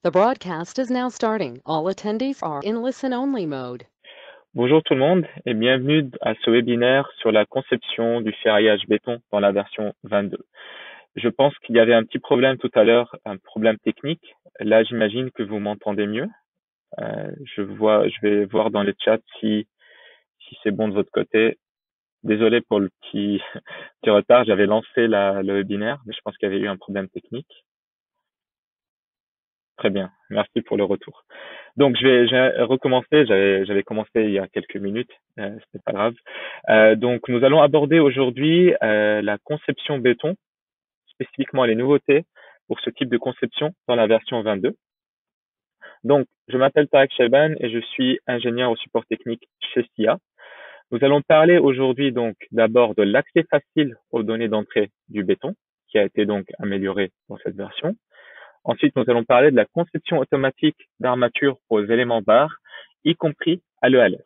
The broadcast is now starting. All attendees are in listen-only mode. Bonjour tout le monde et bienvenue à ce webinaire sur la conception du ferraillage béton dans la version 22. Je pense qu'il y avait un petit problème tout à l'heure, un problème technique. Là, j'imagine que vous m'entendez mieux. Je vais voir dans le chat si c'est bon de votre côté. Désolé pour le petit retard, j'avais lancé le webinaire, mais je pense qu'il y avait eu un problème technique. Très bien, merci pour le retour. Donc, je vais recommencer. J'avais commencé il y a quelques minutes, c'est pas grave. Donc, nous allons aborder aujourd'hui la conception béton, spécifiquement les nouveautés pour ce type de conception dans la version 22. Donc, je m'appelle Tarek Shelban et je suis ingénieur au support technique chez SIA. Nous allons parler aujourd'hui donc d'abord de l'accès facile aux données d'entrée du béton, qui a été donc amélioré dans cette version. Ensuite, nous allons parler de la conception automatique d'armature pour les éléments barres, y compris à l'ELS.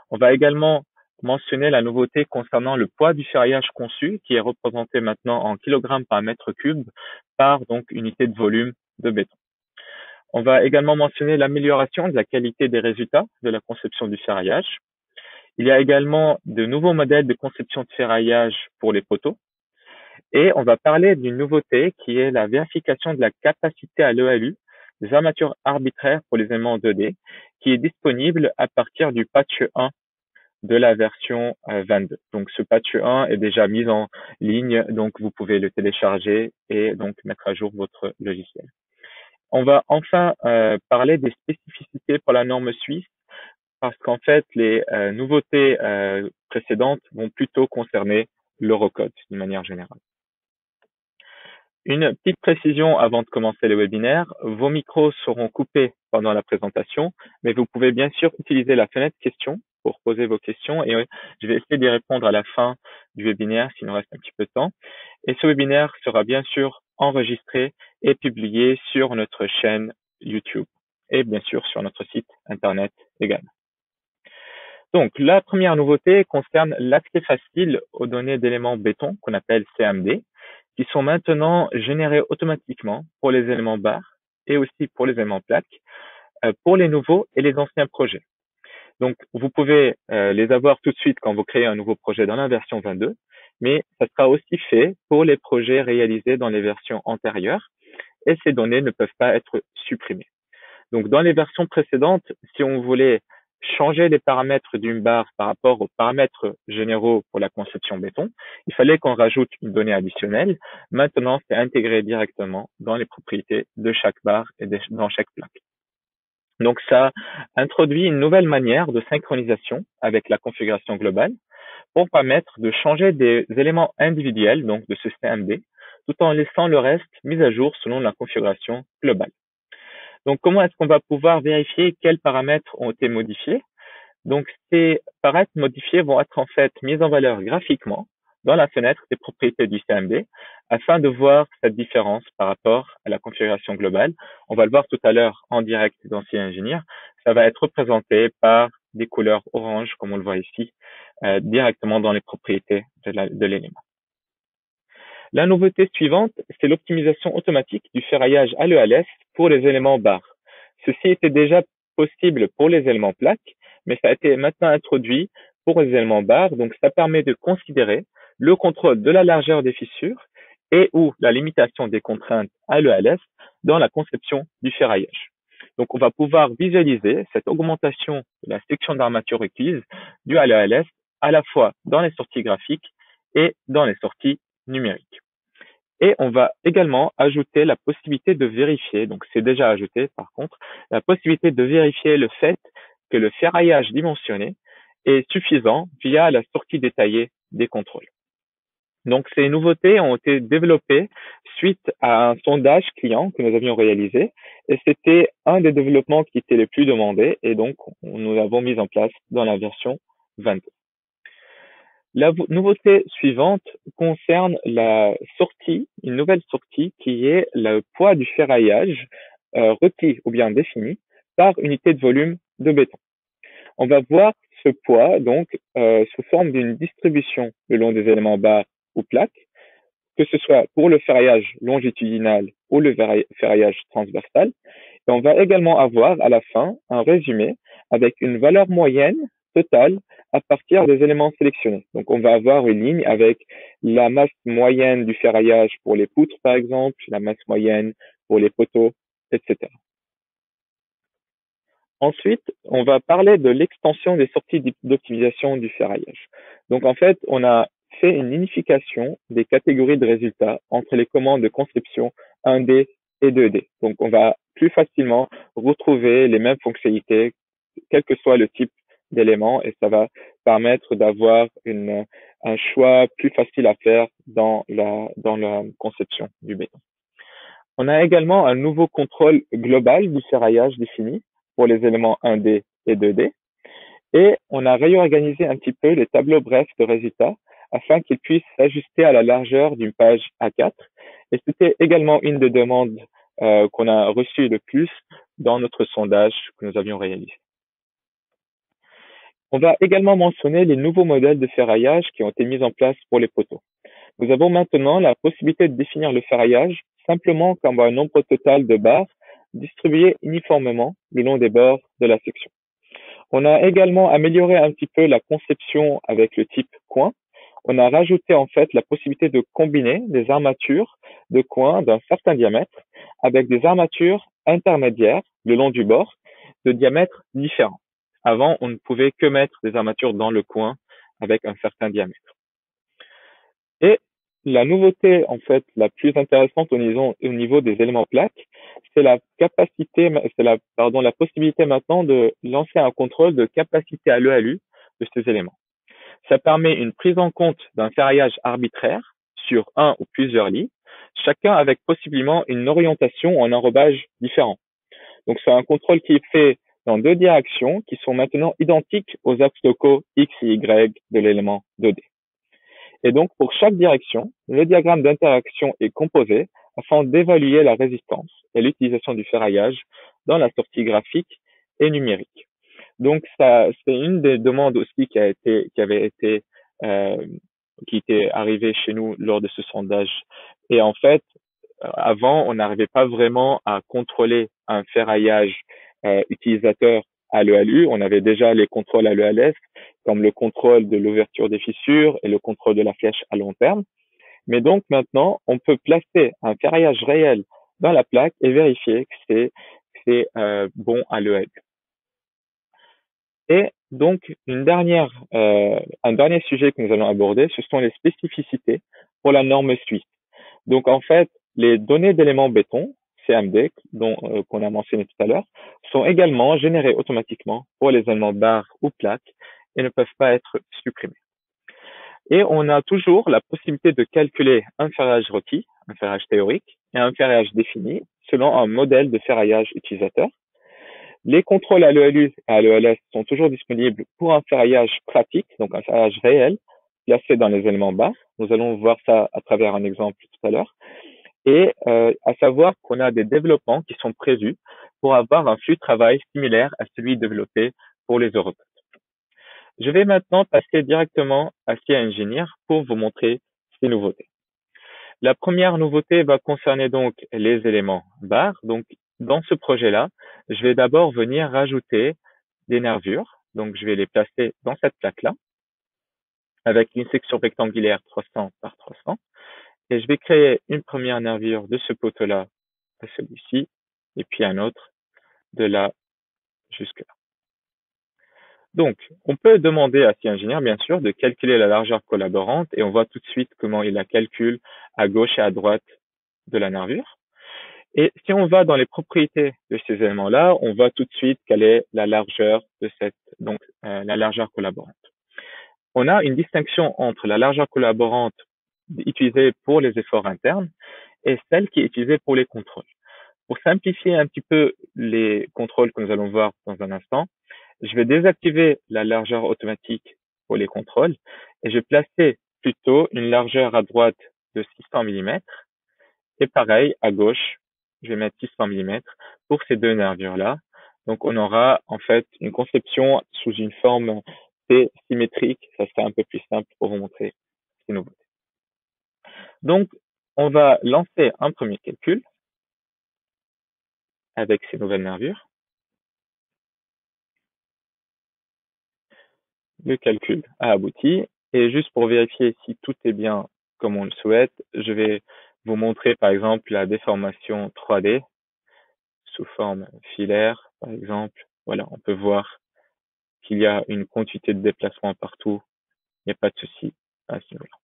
On va également mentionner la nouveauté concernant le poids du ferraillage conçu, qui est représenté maintenant en kilogrammes par mètre cube par donc unité de volume de béton. On va également mentionner l'amélioration de la qualité des résultats de la conception du ferraillage. Il y a également de nouveaux modèles de conception de ferraillage pour les poteaux. Et on va parler d'une nouveauté qui est la vérification de la capacité à l'ELU des armatures arbitraires pour les éléments 2D, qui est disponible à partir du patch 1 de la version 22. Donc ce patch 1 est déjà mis en ligne, donc vous pouvez le télécharger et donc mettre à jour votre logiciel. On va enfin parler des spécificités pour la norme suisse, parce qu'en fait les nouveautés précédentes vont plutôt concerner l'Eurocode d'une manière générale. Une petite précision avant de commencer le webinaire, vos micros seront coupés pendant la présentation, mais vous pouvez bien sûr utiliser la fenêtre questions pour poser vos questions et je vais essayer d'y répondre à la fin du webinaire s'il nous reste un petit peu de temps. Et ce webinaire sera bien sûr enregistré et publié sur notre chaîne YouTube et bien sûr sur notre site internet également. Donc, la première nouveauté concerne l'accès facile aux données d'éléments béton qu'on appelle CMD, qui sont maintenant générés automatiquement pour les éléments barres et aussi pour les éléments plaques, pour les nouveaux et les anciens projets. Donc, vous pouvez les avoir tout de suite quand vous créez un nouveau projet dans la version 22, mais ça sera aussi fait pour les projets réalisés dans les versions antérieures et ces données ne peuvent pas être supprimées. Donc, dans les versions précédentes, si on voulait changer les paramètres d'une barre par rapport aux paramètres généraux pour la conception béton, il fallait qu'on rajoute une donnée additionnelle. Maintenant, c'est intégré directement dans les propriétés de chaque barre et dans chaque plaque. Donc, ça introduit une nouvelle manière de synchronisation avec la configuration globale pour permettre de changer des éléments individuels, donc de ce CMD, tout en laissant le reste mis à jour selon la configuration globale. Donc, comment est-ce qu'on va pouvoir vérifier quels paramètres ont été modifiés? Donc, ces paramètres modifiés vont être en fait mis en valeur graphiquement dans la fenêtre des propriétés du CMD afin de voir cette différence par rapport à la configuration globale. On va le voir tout à l'heure en direct dans CIA Engineer. Ça va être représenté par des couleurs orange, comme on le voit ici, directement dans les propriétés de l'élément. La nouveauté suivante, c'est l'optimisation automatique du ferraillage à l'ELS pour les éléments barres. Ceci était déjà possible pour les éléments plaques, mais ça a été maintenant introduit pour les éléments barres. Donc, ça permet de considérer le contrôle de la largeur des fissures et ou la limitation des contraintes à l'ELS dans la conception du ferraillage. Donc, on va pouvoir visualiser cette augmentation de la section d'armature requise due à l'ELS à la fois dans les sorties graphiques et dans les sorties numériques. Et on va également ajouter la possibilité de vérifier, donc c'est déjà ajouté par contre, la possibilité de vérifier le fait que le ferraillage dimensionné est suffisant via la sortie détaillée des contrôles. Donc ces nouveautés ont été développées suite à un sondage client que nous avions réalisé et c'était un des développements qui était le plus demandé et donc nous l'avons mis en place dans la version 22. La nouveauté suivante concerne la sortie, une nouvelle sortie qui est le poids du ferraillage requis ou bien défini par unité de volume de béton. On va voir ce poids donc sous forme d'une distribution le long des éléments barres ou plaques, que ce soit pour le ferraillage longitudinal ou le ferraillage transversal, Et on va également avoir à la fin un résumé avec une valeur moyenne totale à partir des éléments sélectionnés. Donc on va avoir une ligne avec la masse moyenne du ferraillage pour les poutres, par exemple, la masse moyenne pour les poteaux, etc. Ensuite, on va parler de l'extension des sorties d'optimisation du ferraillage. Donc en fait, on a fait une unification des catégories de résultats entre les commandes de conception 1D et 2D. Donc on va plus facilement retrouver les mêmes fonctionnalités, quel que soit le type d'élément, et ça va permettre d'avoir un choix plus facile à faire dans la conception du béton. On a également un nouveau contrôle global du ferraillage défini pour les éléments 1D et 2D. Et on a réorganisé un petit peu les tableaux brefs de résultats afin qu'ils puissent s'ajuster à la largeur d'une page A4. Et c'était également une des demandes qu'on a reçues le plus dans notre sondage que nous avions réalisé. On va également mentionner les nouveaux modèles de ferraillage qui ont été mis en place pour les poteaux. Nous avons maintenant la possibilité de définir le ferraillage simplement comme un nombre total de barres distribuées uniformément le long des bords de la section. On a également amélioré un petit peu la conception avec le type coin. On a rajouté en fait la possibilité de combiner des armatures de coin d'un certain diamètre avec des armatures intermédiaires le long du bord de diamètres différents. Avant, on ne pouvait que mettre des armatures dans le coin avec un certain diamètre. Et la nouveauté, en fait, la plus intéressante au niveau des éléments plaques, c'est la possibilité maintenant de lancer un contrôle de capacité à l'ELU de ces éléments. Ça permet une prise en compte d'un ferraillage arbitraire sur un ou plusieurs lits, chacun avec possiblement une orientation ou un enrobage différent. Donc, c'est un contrôle qui est fait dans deux directions qui sont maintenant identiques aux axes locaux X et Y de l'élément 2D. Et donc, pour chaque direction, le diagramme d'interaction est composé afin d'évaluer la résistance et l'utilisation du ferraillage dans la sortie graphique et numérique. Donc, ça, c'est une des demandes aussi qui était arrivée chez nous lors de ce sondage. Et en fait, avant, on n'arrivait pas vraiment à contrôler un ferraillage utilisateur à l'ELU. On avait déjà les contrôles à l'ELS, comme le contrôle de l'ouverture des fissures et le contrôle de la flèche à long terme. Mais donc maintenant, on peut placer un ferraillage réel dans la plaque et vérifier que c'est bon à l'ELU. Et donc, un dernier sujet que nous allons aborder, ce sont les spécificités pour la norme suisse. Donc, en fait, les données d'éléments béton, CMD, qu'on a mentionné tout à l'heure, sont également générées automatiquement pour les éléments barres ou plaques et ne peuvent pas être supprimés. Et on a toujours la possibilité de calculer un ferraillage requis, un ferraillage théorique, et un ferraillage défini selon un modèle de ferraillage utilisateur. Les contrôles à l'ELU et à l'ELS sont toujours disponibles pour un ferraillage pratique, donc un ferraillage réel, placé dans les éléments bas. Nous allons voir ça à travers un exemple tout à l'heure. Et à savoir qu'on a des développements qui sont prévus pour avoir un flux de travail similaire à celui développé pour les Europods. Je vais maintenant passer directement à SCIA Engineer pour vous montrer ces nouveautés. La première nouveauté va concerner donc les éléments barres. Donc, dans ce projet-là, je vais d'abord venir rajouter des nervures. Donc, je vais les placer dans cette plaque-là avec une section rectangulaire 300 par 300. Et je vais créer une première nervure de ce poteau-là à celui-ci, et puis un autre de là jusque là. Donc, on peut demander à SciEngineer, bien sûr, de calculer la largeur collaborante, et on voit tout de suite comment il la calcule à gauche et à droite de la nervure. Et si on va dans les propriétés de ces éléments-là, on voit tout de suite quelle est la largeur de la largeur collaborante. On a une distinction entre la largeur collaborante utilisée pour les efforts internes et celle qui est utilisée pour les contrôles. Pour simplifier un petit peu les contrôles que nous allons voir dans un instant, je vais désactiver la largeur automatique pour les contrôles et je vais placer plutôt une largeur à droite de 600 mm et pareil à gauche, je vais mettre 600 mm pour ces deux nervures-là. Donc on aura en fait une conception sous une forme T symétrique, ça serait un peu plus simple pour vous montrer ces nouveautés. Donc on va lancer un premier calcul. avec ces nouvelles nervures. Le calcul a abouti. Et juste pour vérifier si tout est bien comme on le souhaite, je vais vous montrer par exemple la déformation 3D sous forme filaire, par exemple. Voilà, on peut voir qu'il y a une quantité de déplacement partout. Il n'y a pas de souci à ce niveau-là.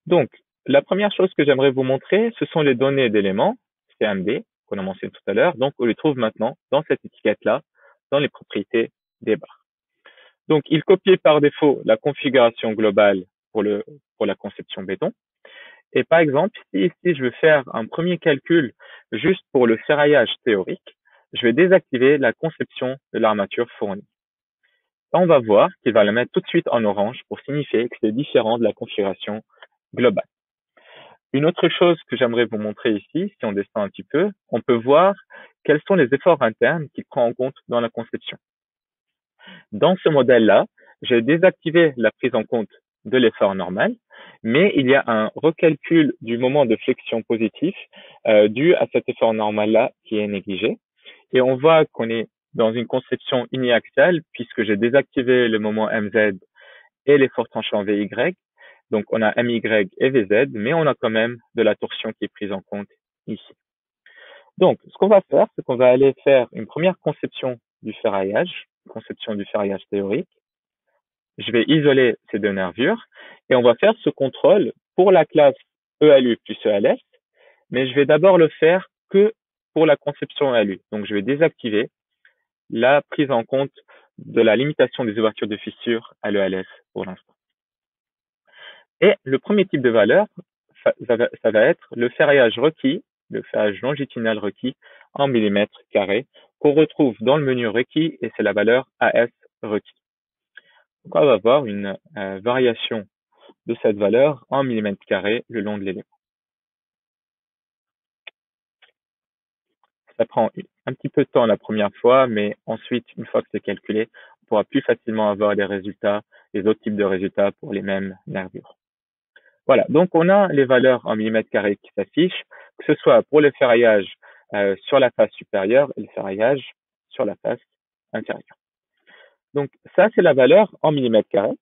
Donc, la première chose que j'aimerais vous montrer, ce sont les données d'éléments, CMD, qu'on a mentionné tout à l'heure. Donc, on les trouve maintenant dans cette étiquette-là, dans les propriétés des barres. Donc, il copie par défaut la configuration globale pour la conception béton. Et par exemple, si ici je veux faire un premier calcul juste pour le ferraillage théorique, je vais désactiver la conception de l'armature fournie. On va voir qu'il va la mettre tout de suite en orange pour signifier que c'est différent de la configuration globale. Une autre chose que j'aimerais vous montrer ici, si on descend un petit peu, on peut voir quels sont les efforts internes qu'il prend en compte dans la conception. Dans ce modèle-là, j'ai désactivé la prise en compte de l'effort normal, mais il y a un recalcul du moment de flexion positif dû à cet effort normal-là qui est négligé. Et on voit qu'on est dans une conception uniaxiale puisque j'ai désactivé le moment MZ et l'effort tranchant VY. Donc, on a MY et VZ, mais on a quand même de la torsion qui est prise en compte ici. Donc, ce qu'on va faire, c'est qu'on va aller faire une première conception du ferraillage théorique. Je vais isoler ces deux nervures et on va faire ce contrôle pour la classe ELU plus ELS, mais je vais d'abord le faire que pour la conception ELU. Donc, je vais désactiver la prise en compte de la limitation des ouvertures de fissure à l'ELS pour l'instant. Et le premier type de valeur, ça va être le ferraillage requis, le ferraillage longitudinal requis en millimètres carrés, qu'on retrouve dans le menu requis et c'est la valeur AS requis. Donc on va avoir une variation de cette valeur en millimètres carrés le long de l'élément. Ça prend un petit peu de temps la première fois, mais ensuite, une fois que c'est calculé, on pourra plus facilement avoir les résultats, les autres types de résultats pour les mêmes nervures. Voilà, donc on a les valeurs en millimètres carrés qui s'affichent, que ce soit pour le ferraillage sur la face supérieure et le ferraillage sur la face inférieure. Donc ça, c'est la valeur en millimètres carrés.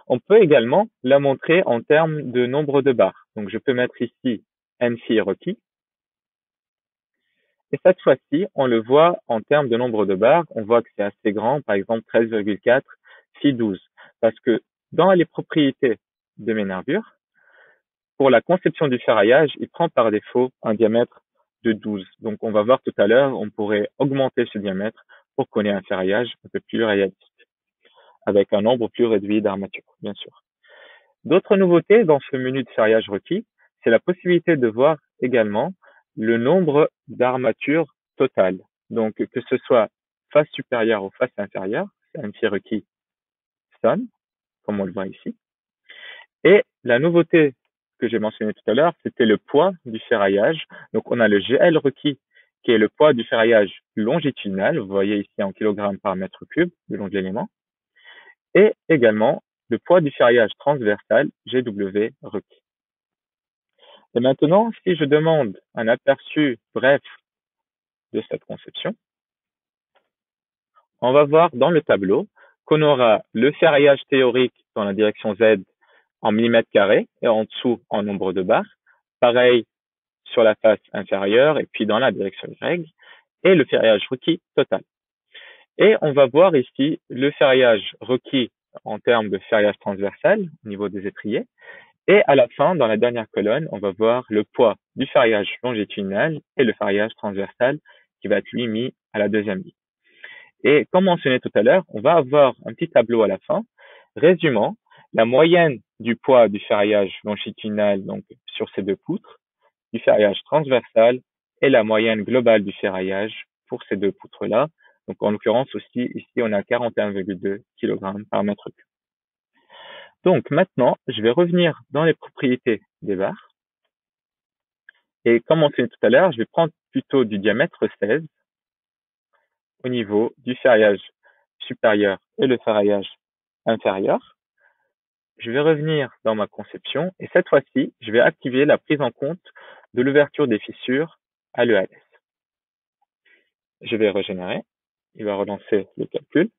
On peut également la montrer en termes de nombre de barres. Donc je peux mettre ici NC requis. Et cette fois-ci, on le voit en termes de nombre de barres. On voit que c'est assez grand, par exemple 13,4 phi 12. Parce que dans les propriétés de mes nervures, pour la conception du ferraillage, il prend par défaut un diamètre de 12. Donc, on va voir tout à l'heure, on pourrait augmenter ce diamètre pour qu'on ait un ferraillage un peu plus réaliste, avec un nombre plus réduit d'armatures, bien sûr. D'autres nouveautés dans ce menu de ferraillage requis, c'est la possibilité de voir également le nombre d'armatures totales. Donc, que ce soit face supérieure ou face inférieure, c'est un petit requis SON, comme on le voit ici. Et la nouveauté que j'ai mentionné tout à l'heure, c'était le poids du ferraillage. Donc, on a le GL requis, qui est le poids du ferraillage longitudinal. Vous voyez ici en kilogrammes par mètre cube, le long de l'élément. Et également, le poids du ferraillage transversal, GW requis. Et maintenant, si je demande un aperçu bref de cette conception, on va voir dans le tableau qu'on aura le ferraillage théorique dans la direction Z en millimètres carrés et en dessous en nombre de barres. Pareil sur la face inférieure et puis dans la direction Y, et le ferraillage requis total. Et on va voir ici le ferraillage requis en termes de ferraillage transversal au niveau des étriers. Et à la fin, dans la dernière colonne, on va voir le poids du ferraillage longitudinal et le ferraillage transversal qui va être lui mis à la deuxième ligne. Et comme mentionné tout à l'heure, on va avoir un petit tableau à la fin résumant la moyenne du poids du ferraillage longitudinal donc sur ces deux poutres, du ferraillage transversal et la moyenne globale du ferraillage pour ces deux poutres-là. Donc, en l'occurrence aussi, ici, on a 41,2 kg par mètre cube. Donc, maintenant, je vais revenir dans les propriétés des barres. Et comme mentionné tout à l'heure, je vais prendre plutôt du diamètre 16 au niveau du ferraillage supérieur et le ferraillage inférieur. Je vais revenir dans ma conception et cette fois-ci, je vais activer la prise en compte de l'ouverture des fissures à l'ELS. Je vais régénérer. Il va relancer le calcul.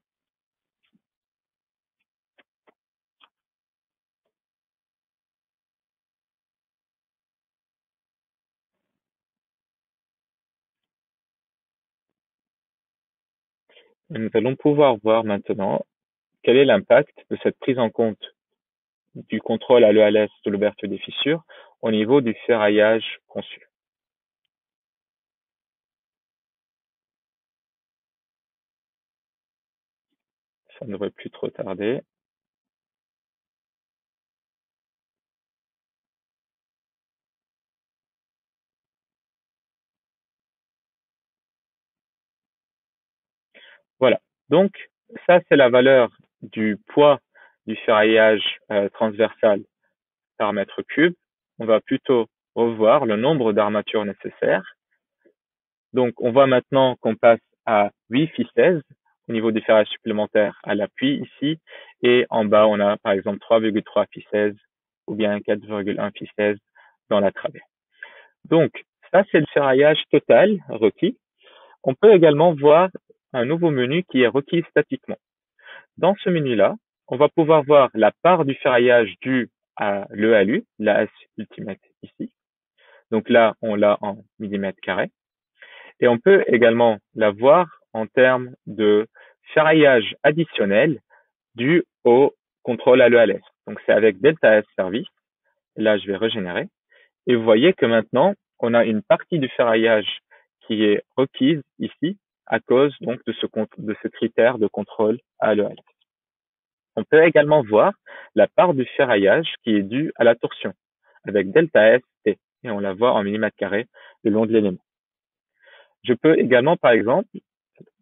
Et nous allons pouvoir voir maintenant quel est l'impact de cette prise en compte du contrôle à l'ELS de l'ouverture des fissures au niveau du ferraillage conçu. Ça ne devrait plus trop tarder. Voilà. Donc, ça, c'est la valeur du poids du ferraillage transversal par mètre cube. On va plutôt revoir le nombre d'armatures nécessaires. Donc, on voit maintenant qu'on passe à 8 ficelles au niveau du ferrage supplémentaire à l'appui ici. Et en bas, on a par exemple 3,3 ficelles ou bien 4,1 ficelles dans la travée. Donc, ça, c'est le ferraillage total requis. On peut également voir un nouveau menu qui est requis statiquement. Dans ce menu-là, on va pouvoir voir la part du ferraillage due à l'EALU, la S ultimate ici. Donc là, on l'a en millimètres carrés. Et on peut également la voir en termes de ferraillage additionnel dû au contrôle à l'EALS. Donc c'est avec delta S service. Là, je vais régénérer. Et vous voyez que maintenant, on a une partie du ferraillage qui est requise ici à cause donc de ce critère de contrôle à l'EALS. On peut également voir la part du ferraillage qui est due à la torsion avec delta S T et on la voit en millimètres carrés le long de l'élément. Je peux également, par exemple,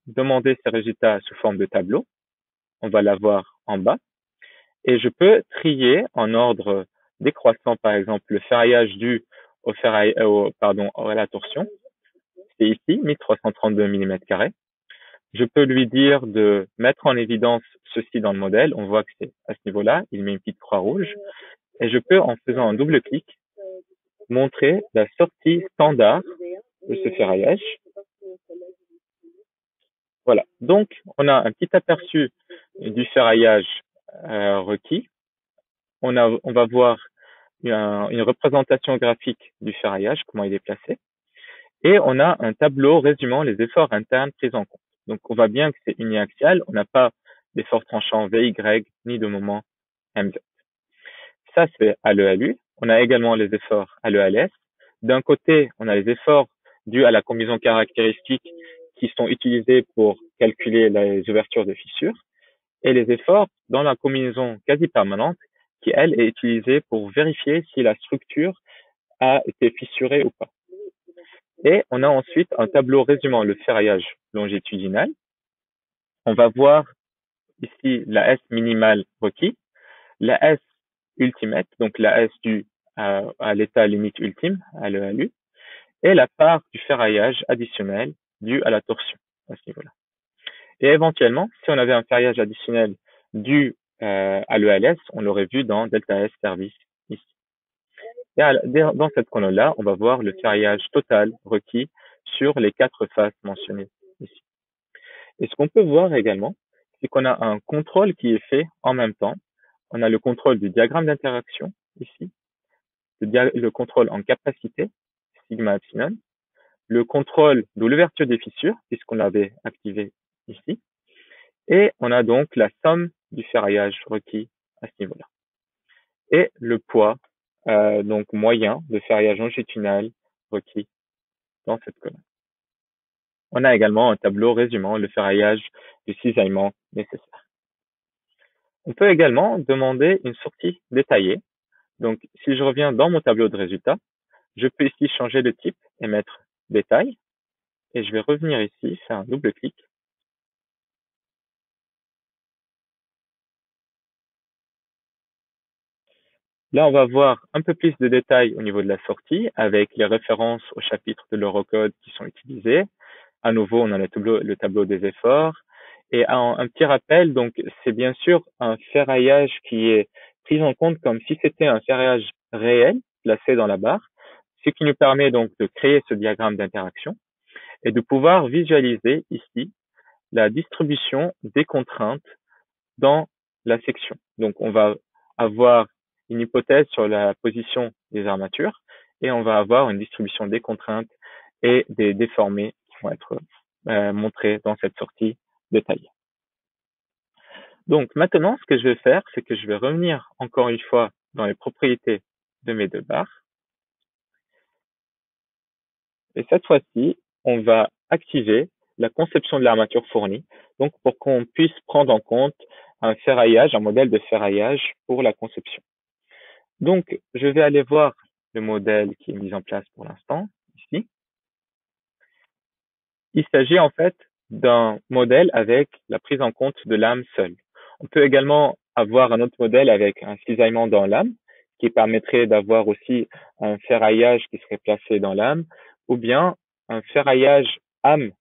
demander ces résultats sous forme de tableau. On va l'avoir en bas et je peux trier en ordre décroissant, par exemple, le ferraillage dû à la torsion. C'est ici, 1332 millimètres carrés. Je peux lui dire de mettre en évidence ceci dans le modèle. On voit que c'est à ce niveau-là. Il met une petite croix rouge. Et je peux, en faisant un double clic, montrer la sortie standard de ce ferraillage. Voilà. Donc, on a un petit aperçu du ferraillage requis. On va voir une représentation graphique du ferraillage, comment il est placé. Et on a un tableau résumant les efforts internes pris en compte. Donc, on voit bien que c'est uniaxial. On n'a pas d'effort tranchant VY ni de moment MZ. Ça, c'est à l'EALU. On a également les efforts à l'EALS. D'un côté, on a les efforts dus à la combinaison caractéristique qui sont utilisés pour calculer les ouvertures de fissures et les efforts dans la combinaison quasi permanente qui, elle, est utilisée pour vérifier si la structure a été fissurée ou pas. Et on a ensuite un tableau résumant le ferraillage longitudinal. On va voir ici la S minimale requis, la S ultimate, donc la S due à l'état limite ultime, à l'EALU, et la part du ferraillage additionnel dû à la torsion à ce niveau-là. Et éventuellement, si on avait un ferraillage additionnel dû à l'EALS, on l'aurait vu dans delta S service ici. Et dans cette colonne-là, on va voir le ferraillage total requis sur les 4 faces mentionnées ici. Et ce qu'on peut voir également, c'est qu'on a un contrôle qui est fait en même temps. On a le contrôle du diagramme d'interaction ici, le contrôle en capacité, sigma epsilon, le contrôle de l'ouverture des fissures, puisqu'on l'avait activé ici, et on a donc la somme du ferraillage requis à ce niveau-là. Et le poids donc moyen de ferraillage longitudinal requis dans cette colonne. On a également un tableau résumant le ferraillage du cisaillement nécessaire. On peut également demander une sortie détaillée. Donc, si je reviens dans mon tableau de résultats, je peux ici changer de type et mettre détail. Et je vais revenir ici, faire un double clic. Là, on va voir un peu plus de détails au niveau de la sortie avec les références aux chapitres de l'Eurocode qui sont utilisés. À nouveau, on a le tableau des efforts. Et un petit rappel, donc c'est bien sûr un ferraillage qui est pris en compte comme si c'était un ferraillage réel placé dans la barre, ce qui nous permet donc de créer ce diagramme d'interaction. et de pouvoir visualiser ici la distribution des contraintes dans la section. Donc, on va avoir une hypothèse sur la position des armatures et on va avoir une distribution des contraintes et des déformés qui vont être montrés dans cette sortie détaillée. Donc, maintenant, ce que je vais faire, c'est que je vais revenir encore une fois dans les propriétés de mes deux barres. Et cette fois-ci, on va activer la conception de l'armature fournie, donc pour qu'on puisse prendre en compte un ferraillage, un modèle de ferraillage pour la conception. Donc, je vais aller voir le modèle qui est mis en place pour l'instant, ici. Il s'agit en fait d'un modèle avec la prise en compte de lame seule. On peut également avoir un autre modèle avec un cisaillement dans lame, qui permettrait d'avoir aussi un ferraillage qui serait placé dans lame, ou bien un ferraillage âme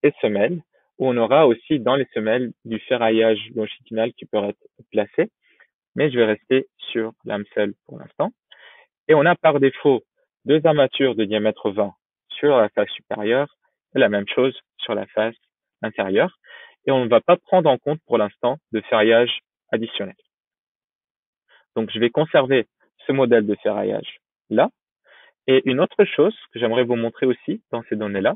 et semelle, où on aura aussi dans les semelles du ferraillage longitudinal qui peut être placé, mais je vais rester sur lame seule pour l'instant. Et on a par défaut deux armatures de diamètre 20 sur la face supérieure et la même chose sur la face inférieure. Et on ne va pas prendre en compte pour l'instant de ferraillage additionnel. Donc je vais conserver ce modèle de ferraillage là. Et une autre chose que j'aimerais vous montrer aussi dans ces données-là,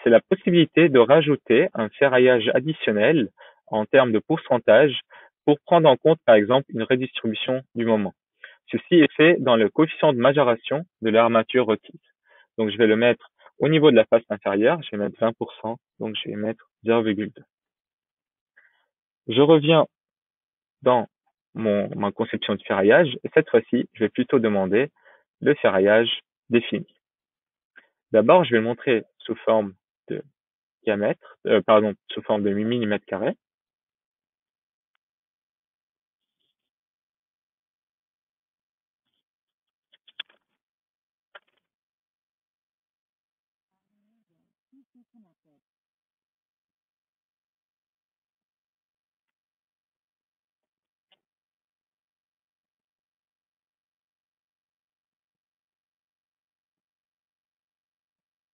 c'est la possibilité de rajouter un ferraillage additionnel en termes de pourcentage pour prendre en compte, par exemple, une redistribution du moment. Ceci est fait dans le coefficient de majoration de l'armature requise. Donc, je vais le mettre au niveau de la face inférieure, je vais mettre 20%, donc je vais mettre 0,2. Je reviens dans ma conception de ferraillage, et cette fois-ci, je vais plutôt demander le ferraillage défini. D'abord, je vais le montrer sous forme de diamètre, sous forme de millimètres carrés.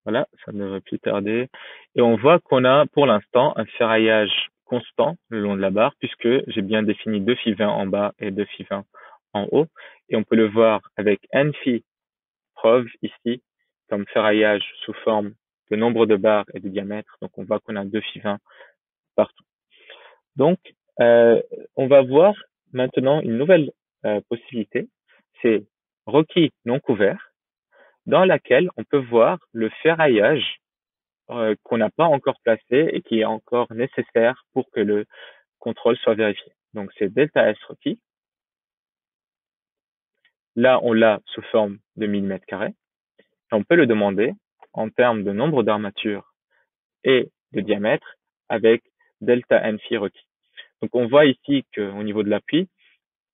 Voilà, ça ne devrait plus tarder. Et on voit qu'on a pour l'instant un ferraillage constant le long de la barre, puisque j'ai bien défini 2 phi 20 en bas et 2 phi 20 en haut. Et on peut le voir avec n phi preuve ici, comme ferraillage sous forme de nombre de barres et de diamètre. Donc on voit qu'on a 2 phi 20 partout. Donc, on va voir maintenant une nouvelle possibilité, c'est requis non couvert, dans laquelle on peut voir le ferraillage qu'on n'a pas encore placé et qui est encore nécessaire pour que le contrôle soit vérifié. Donc, c'est delta S requis. Là, on l'a sous forme de millimètres carrés. On peut le demander en termes de nombre d'armatures et de diamètre avec delta N phi requis. Donc, on voit ici qu'au niveau de l'appui,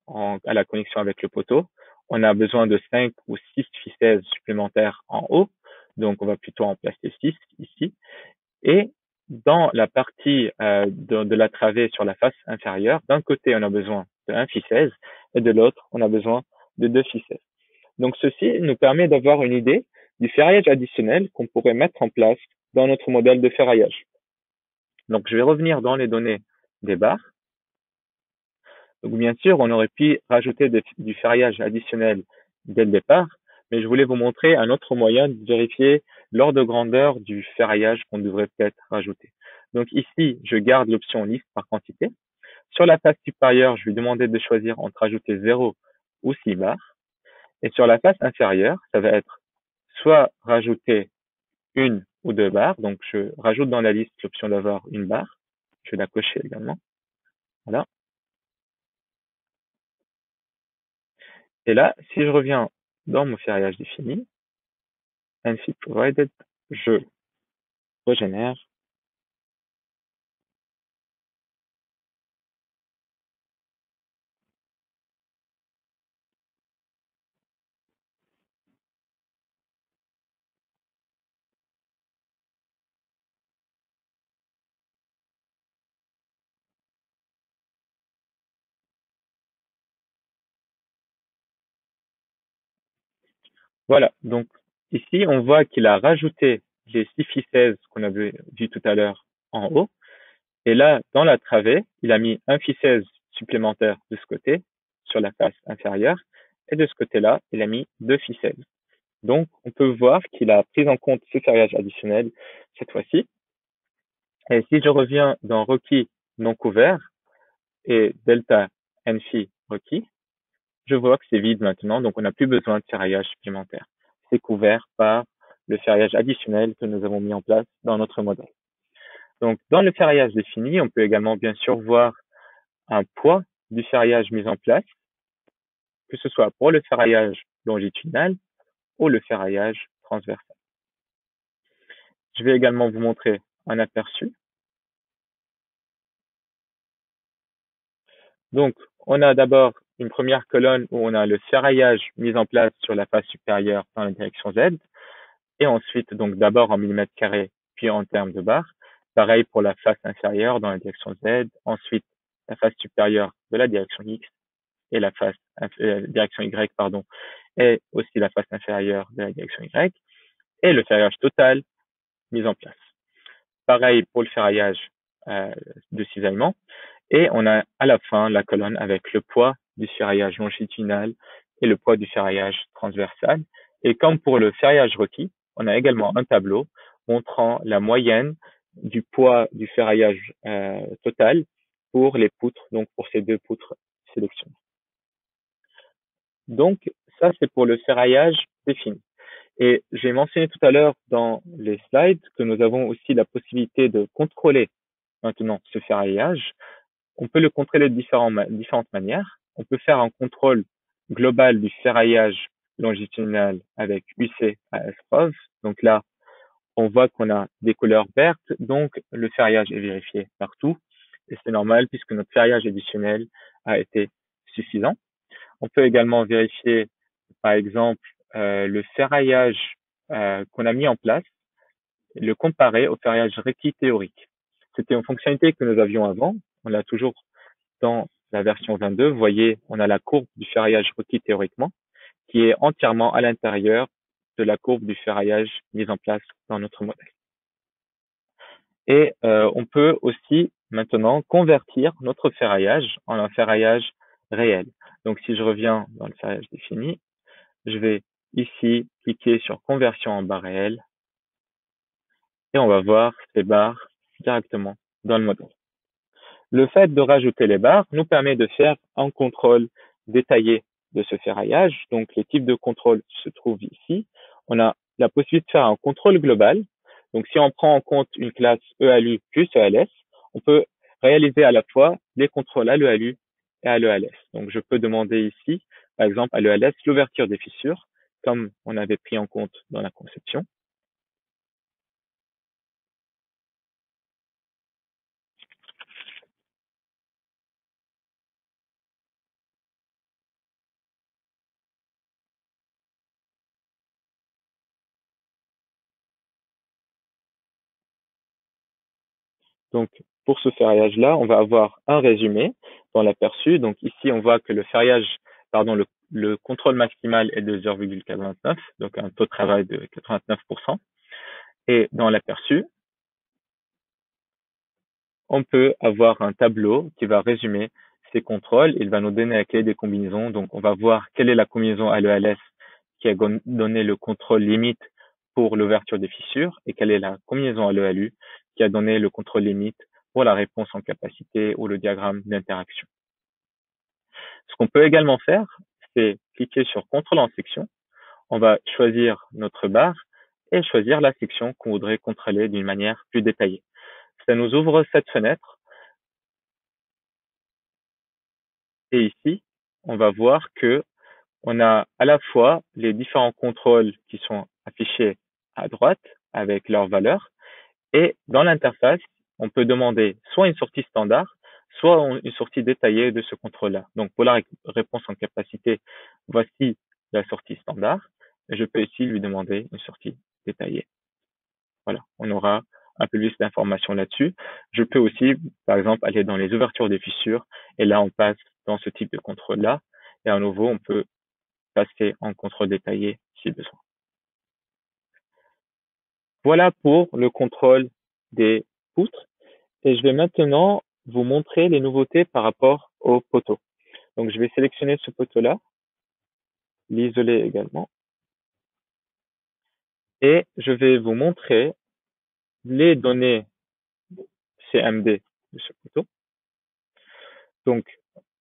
à la connexion avec le poteau, on a besoin de 5 ou 6 ficelles supplémentaires en haut. Donc, on va plutôt en placer 6 ici. Et dans la partie de la travée sur la face inférieure, d'un côté, on a besoin de 1 ficelle et de l'autre, on a besoin de 2 ficelles. Donc, ceci nous permet d'avoir une idée du ferraillage additionnel qu'on pourrait mettre en place dans notre modèle de ferraillage. Donc, je vais revenir dans les données des barres. Donc, bien sûr, on aurait pu rajouter du ferraillage additionnel dès le départ, mais je voulais vous montrer un autre moyen de vérifier l'ordre de grandeur du ferraillage qu'on devrait peut-être rajouter. Donc ici, je garde l'option liste par quantité. Sur la face supérieure, je vais demander de choisir entre rajouter 0 ou 6 barres. Et sur la face inférieure, ça va être soit rajouter une ou deux barres. Donc, je rajoute dans la liste l'option d'avoir une barre. Je vais la cocher également. Voilà. Et là, si je reviens dans mon ferraillage défini, ainsi provided, je régénère. Voilà. Donc, ici, on voit qu'il a rajouté les 6 ficelles qu'on avait vu tout à l'heure en haut. Et là, dans la travée, il a mis un ficelle supplémentaire de ce côté, sur la face inférieure, et de ce côté-là, il a mis 2 ficelles. Donc, on peut voir qu'il a pris en compte ce ferrillage additionnel cette fois-ci. Et si je reviens dans requis non couvert et delta n phi requis, je vois que c'est vide maintenant, donc on n'a plus besoin de ferraillage supplémentaire. C'est couvert par le ferraillage additionnel que nous avons mis en place dans notre modèle. Donc, dans le ferraillage défini, on peut également bien sûr voir un poids du ferraillage mis en place, que ce soit pour le ferraillage longitudinal ou le ferraillage transversal. Je vais également vous montrer un aperçu. Donc, on a d'abord une première colonne où on a le ferraillage mis en place sur la face supérieure dans la direction Z, et ensuite, donc d'abord en millimètres carrés, puis en termes de barres. Pareil pour la face inférieure dans la direction Z, ensuite la face supérieure de la direction X et la face direction Y, pardon, et aussi la face inférieure de la direction Y, et le ferraillage total mis en place. Pareil pour le ferraillage de cisaillement, et on a à la fin la colonne avec le poids du ferraillage longitudinal et le poids du ferraillage transversal. Et comme pour le ferraillage requis, on a également un tableau montrant la moyenne du poids du ferraillage total pour les poutres, donc pour ces deux poutres sélectionnées. Donc, ça, c'est pour le ferraillage défini. Et j'ai mentionné tout à l'heure dans les slides que nous avons aussi la possibilité de contrôler maintenant ce ferraillage. On peut le contrôler de différentes manières. On peut faire un contrôle global du ferraillage longitudinal avec UC à S-prov. Donc là, on voit qu'on a des couleurs vertes, donc le ferraillage est vérifié partout. Et c'est normal puisque notre ferraillage additionnel a été suffisant. On peut également vérifier, par exemple, le ferraillage qu'on a mis en place, le comparer au ferraillage requis théorique. C'était une fonctionnalité que nous avions avant. On l'a toujours dans la version 22. Vous voyez, on a la courbe du ferraillage requis théoriquement, qui est entièrement à l'intérieur de la courbe du ferraillage mise en place dans notre modèle. Et on peut aussi maintenant convertir notre ferraillage en un ferraillage réel. Donc si je reviens dans le ferraillage défini, je vais ici cliquer sur conversion en barre réelle et on va voir ces barres directement dans le modèle. Le fait de rajouter les barres nous permet de faire un contrôle détaillé de ce ferraillage. Donc, les types de contrôle se trouvent ici. On a la possibilité de faire un contrôle global. Donc, si on prend en compte une classe EALU plus ELS, on peut réaliser à la fois les contrôles à l'EALU et à l'ELS. Donc, je peux demander ici, par exemple, à l'ELS l'ouverture des fissures, comme on avait pris en compte dans la conception. Donc, pour ce ferraillage-là, on va avoir un résumé dans l'aperçu. Donc, ici, on voit que le contrôle maximal est de 0,89, donc un taux de travail de 89%. Et dans l'aperçu, on peut avoir un tableau qui va résumer ces contrôles. Il va nous donner la clé des combinaisons. Donc, on va voir quelle est la combinaison à l'ELS qui a donné le contrôle limite pour l'ouverture des fissures et quelle est la combinaison à l'ELU qui a donné le contrôle limite pour la réponse en capacité ou le diagramme d'interaction. Ce qu'on peut également faire, c'est cliquer sur contrôle en section. On va choisir notre barre et choisir la section qu'on voudrait contrôler d'une manière plus détaillée. Ça nous ouvre cette fenêtre. Et ici, on va voir que on a à la fois les différents contrôles qui sont affichés à droite avec leurs valeurs et dans l'interface, on peut demander soit une sortie standard, soit une sortie détaillée de ce contrôle-là. Donc, pour la réponse en capacité, voici la sortie standard. Et je peux ici lui demander une sortie détaillée. Voilà, on aura un peu plus d'informations là-dessus. Je peux aussi, par exemple, aller dans les ouvertures des fissures et là, on passe dans ce type de contrôle-là. Et à nouveau, on peut passer en contrôle détaillé si besoin. Voilà pour le contrôle des poutres. Et je vais maintenant vous montrer les nouveautés par rapport au poteau. Donc, je vais sélectionner ce poteau-là, l'isoler également, et je vais vous montrer les données CMD de ce poteau. Donc,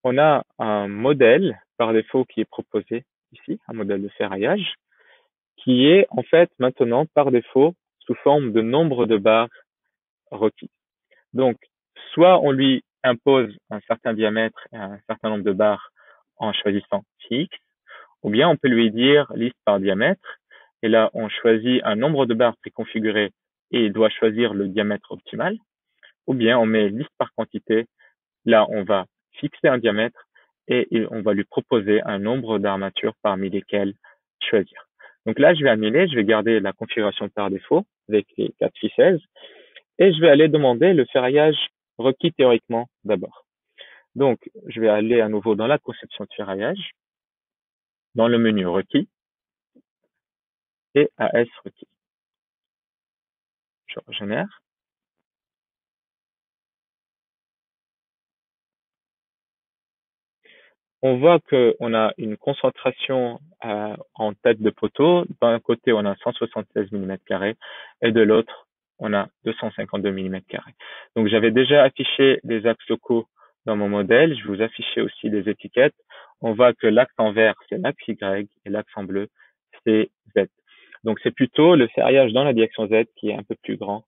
on a un modèle par défaut qui est proposé ici, un modèle de ferraillage, qui est en fait maintenant par défaut sous forme de nombre de barres requis. Donc, soit on lui impose un certain diamètre et un certain nombre de barres en choisissant X, ou bien on peut lui dire liste par diamètre, et là on choisit un nombre de barres préconfiguré et il doit choisir le diamètre optimal, ou bien on met liste par quantité, là on va fixer un diamètre et on va lui proposer un nombre d'armatures parmi lesquelles choisir. Donc là je vais annuler, je vais garder la configuration par défaut avec les 4 ficelles et je vais aller demander le ferraillage requis théoriquement d'abord. Donc je vais aller à nouveau dans la conception de ferraillage, dans le menu requis et AS requis. Je régénère. On voit qu'on a une concentration en tête de poteau. D'un côté, on a 176 mm² et de l'autre, on a 252 mm². Donc, j'avais déjà affiché les axes locaux dans mon modèle. Je vais vous afficher aussi des étiquettes. On voit que l'axe en vert, c'est l'axe Y et l'axe en bleu, c'est Z. Donc, c'est plutôt le ferraillage dans la direction Z qui est un peu plus grand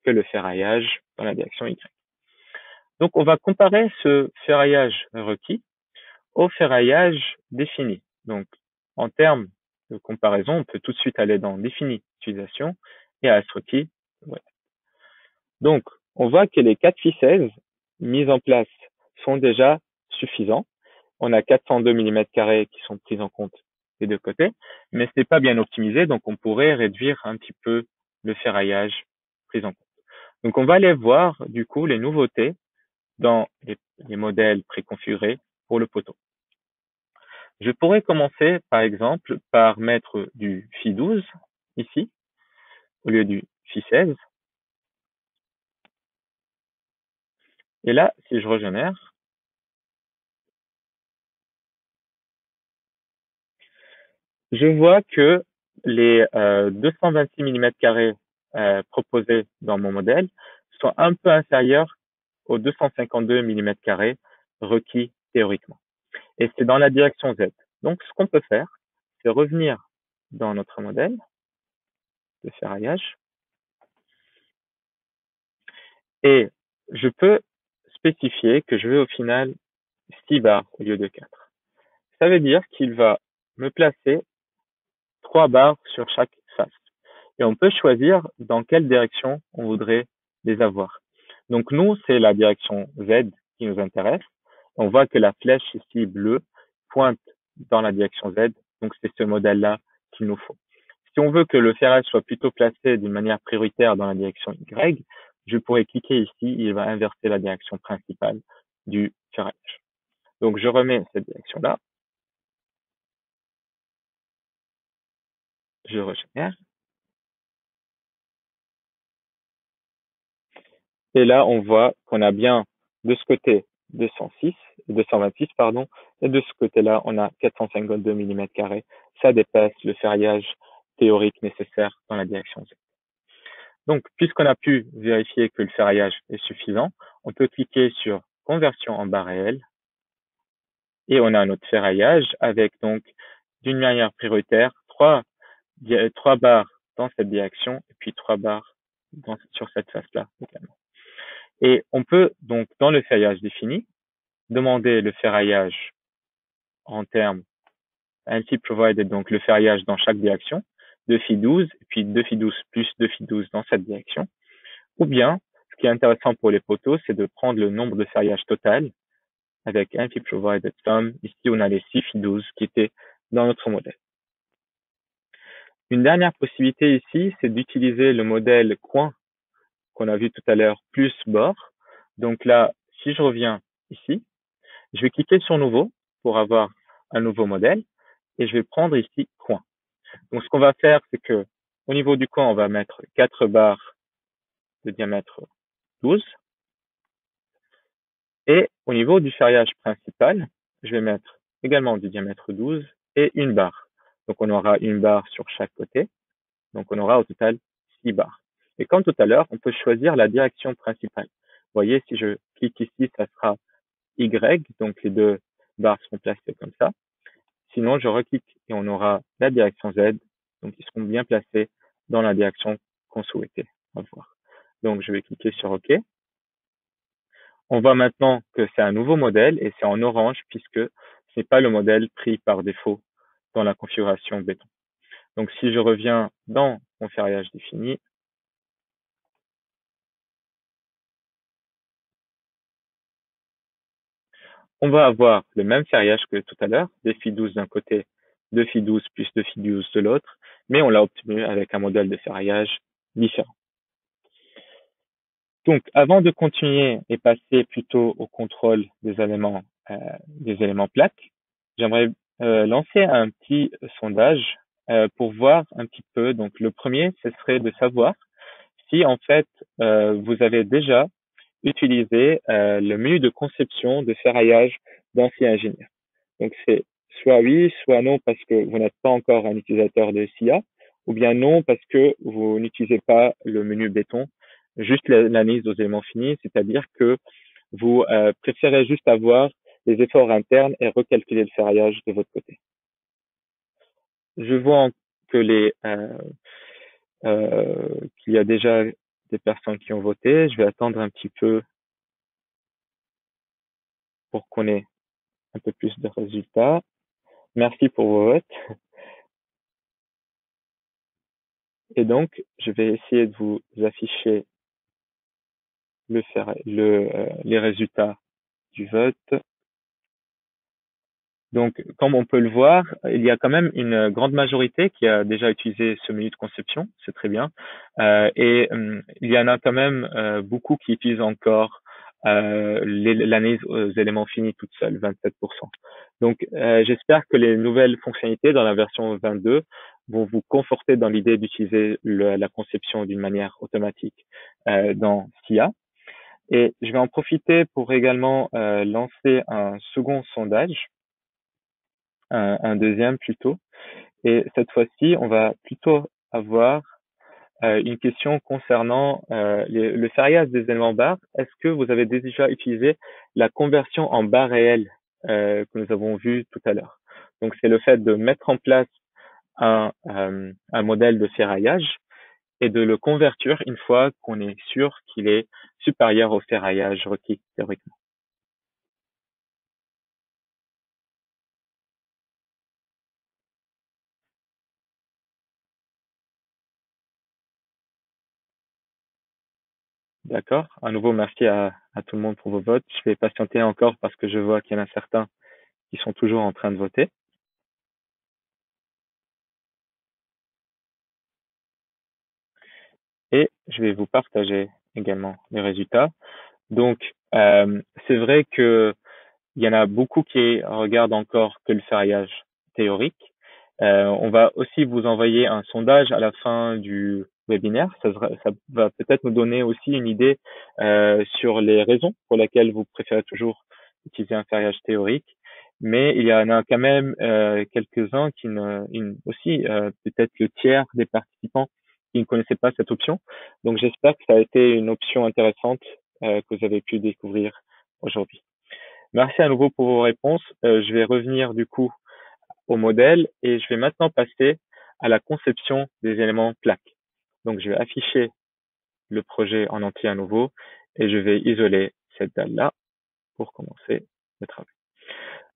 que le ferraillage dans la direction Y. Donc, on va comparer ce ferraillage requis au ferraillage défini. Donc, en termes de comparaison, on peut tout de suite aller dans défini utilisation et à requis. Ouais. Donc, on voit que les 4 ficelles mises en place sont déjà suffisants. On a 402 mm² qui sont prises en compte des deux côtés, mais ce n'est pas bien optimisé, donc on pourrait réduire un petit peu le ferraillage pris en compte. Donc, on va aller voir du coup les nouveautés dans les modèles préconfigurés pour le poteau. Je pourrais commencer, par exemple, par mettre du Phi12 ici, au lieu du Phi16. Et là, si je régénère, je vois que les 226 mm² proposés dans mon modèle sont un peu inférieurs aux 252 mm² requis théoriquement. Et c'est dans la direction Z. Donc, ce qu'on peut faire, c'est revenir dans notre modèle de ferraillage et je peux spécifier que je veux au final 6 barres au lieu de 4. Ça veut dire qu'il va me placer 3 barres sur chaque face. Et on peut choisir dans quelle direction on voudrait les avoir. Donc nous, c'est la direction Z qui nous intéresse. On voit que la flèche ici bleue pointe dans la direction Z. Donc c'est ce modèle-là qu'il nous faut. Si on veut que le ferrage soit plutôt placé d'une manière prioritaire dans la direction Y, je pourrais cliquer ici, il va inverser la direction principale du ferrage. Donc je remets cette direction-là, je régénère, et là on voit qu'on a bien de ce côté 226 pardon, et de ce côté-là on a 452 mm². Ça dépasse le ferraillage théorique nécessaire dans la direction Z. Donc puisqu'on a pu vérifier que le ferraillage est suffisant, on peut cliquer sur conversion en barre réelle et on a notre ferraillage avec donc d'une manière prioritaire 3 barres dans cette direction et puis 3 barres sur cette face-là également. Et on peut donc dans le ferraillage défini demander le ferraillage en termes ainsi provided, donc le ferraillage dans chaque direction, 2 phi 12 et puis 2 phi 12 plus 2 phi 12 dans cette direction. Ou bien, ce qui est intéressant pour les poteaux, c'est de prendre le nombre de ferraillages total avec un phi provided sum. Ici, on a les 6 phi 12 qui étaient dans notre modèle. Une dernière possibilité ici, c'est d'utiliser le modèle coin qu'on a vu tout à l'heure plus bord. Donc là, si je reviens ici, je vais cliquer sur nouveau pour avoir un nouveau modèle et je vais prendre ici coin. Donc ce qu'on va faire, c'est que au niveau du coin, on va mettre 4 barres de diamètre 12. Et au niveau du ferriage principal, je vais mettre également du diamètre 12 et une barre. Donc on aura une barre sur chaque côté. Donc on aura au total 6 barres. Et comme tout à l'heure, on peut choisir la direction principale. Vous voyez, si je clique ici, ça sera Y, donc les deux barres seront placées comme ça. Sinon, je reclique et on aura la direction Z, donc ils seront bien placés dans la direction qu'on souhaitait avoir. Donc je vais cliquer sur OK. On voit maintenant que c'est un nouveau modèle et c'est en orange puisque ce n'est pas le modèle pris par défaut dans la configuration béton. Donc si je reviens dans mon ferriage défini, on va avoir le même ferriage que tout à l'heure, des phi 12 d'un côté, 2 phi 12 plus 2 phi 12 de l'autre, mais on l'a obtenu avec un modèle de ferraillage différent. Donc, avant de continuer et passer plutôt au contrôle des éléments plaques, j'aimerais lancer un petit sondage pour voir un petit peu. Donc, le premier, ce serait de savoir si en fait vous avez déjà utilisé le menu de conception de ferraillage d'Ancien Ingénieur. Donc, c'est soit oui, soit non parce que vous n'êtes pas encore un utilisateur de SIA, ou bien non parce que vous n'utilisez pas le menu béton, juste l'analyse aux éléments finis, c'est-à-dire que vous préférez juste avoir les efforts internes et recalculer le ferraillage de votre côté. Je vois que qu'il y a déjà des personnes qui ont voté. Je vais attendre un petit peu pour qu'on ait un peu plus de résultats. Merci pour vos votes. Et donc, je vais essayer de vous afficher les résultats du vote. Donc, comme on peut le voir, il y a quand même une grande majorité qui a déjà utilisé ce menu de conception, c'est très bien. Il y en a quand même beaucoup qui utilisent encore l'analyse aux éléments finis toute seule, 27%. Donc, j'espère que les nouvelles fonctionnalités dans la version 22 vont vous conforter dans l'idée d'utiliser la conception d'une manière automatique dans SIA. Et je vais en profiter pour également lancer un second sondage, un deuxième plutôt. Et cette fois-ci, on va plutôt avoir une question concernant le ferriage des éléments barres. Est-ce que vous avez déjà utilisé la conversion en barres réelles que nous avons vu tout à l'heure? Donc, c'est le fait de mettre en place un modèle de ferraillage et de le convertir une fois qu'on est sûr qu'il est supérieur au ferraillage requis théoriquement. D'accord. À nouveau, merci à tout le monde pour vos votes. Je vais patienter encore parce que je vois qu'il y en a certains qui sont toujours en train de voter. Et je vais vous partager également les résultats. Donc, c'est vrai que il y en a beaucoup qui regardent encore que le ferraillage théorique. On va aussi vous envoyer un sondage à la fin du webinaire. Ça va peut-être nous donner aussi une idée sur les raisons pour lesquelles vous préférez toujours utiliser un ferraillage théorique. Mais il y en a quand même quelques-uns aussi peut-être le tiers des participants qui ne connaissaient pas cette option. Donc j'espère que ça a été une option intéressante que vous avez pu découvrir aujourd'hui. Merci à nouveau pour vos réponses. Je vais revenir du coup au modèle et je vais maintenant passer à la conception des éléments plaques. Donc je vais afficher le projet en entier à nouveau et je vais isoler cette dalle-là pour commencer le travail.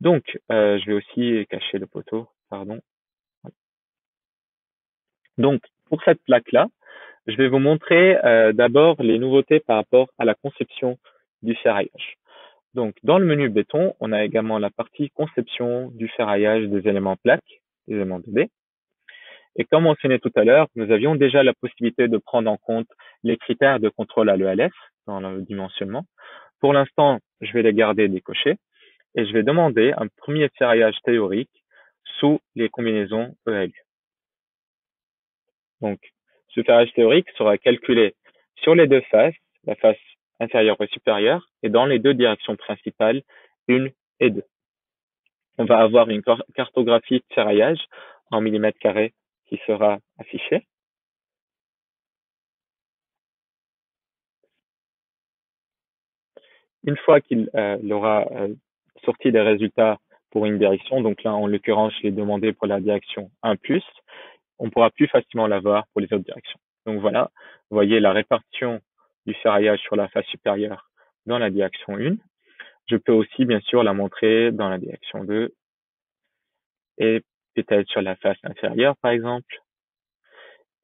Donc je vais aussi cacher le poteau, pardon. Donc pour cette plaque-là, je vais vous montrer d'abord les nouveautés par rapport à la conception du ferraillage. Donc, dans le menu béton, on a également la partie conception du ferraillage des éléments plaques, des éléments 2D. Et comme mentionné tout à l'heure, nous avions déjà la possibilité de prendre en compte les critères de contrôle à l'ELF dans le dimensionnement. Pour l'instant, je vais les garder décochés et je vais demander un premier ferraillage théorique sous les combinaisons ELU. Donc, Ce ferrage théorique sera calculé sur les deux faces, la face inférieure et supérieure, et dans les deux directions principales, 1 et 2. On va avoir une cartographie de ferraillage en millimètres carrés qui sera affichée. Une fois qu'il aura sorti les résultats pour une direction, donc là en l'occurrence je l'ai demandé pour la direction 1+, on pourra plus facilement l'avoir pour les autres directions. Donc voilà, vous voyez la répartition du ferraillage sur la face supérieure dans la direction 1. Je peux aussi bien sûr la montrer dans la direction 2 et peut-être sur la face inférieure par exemple.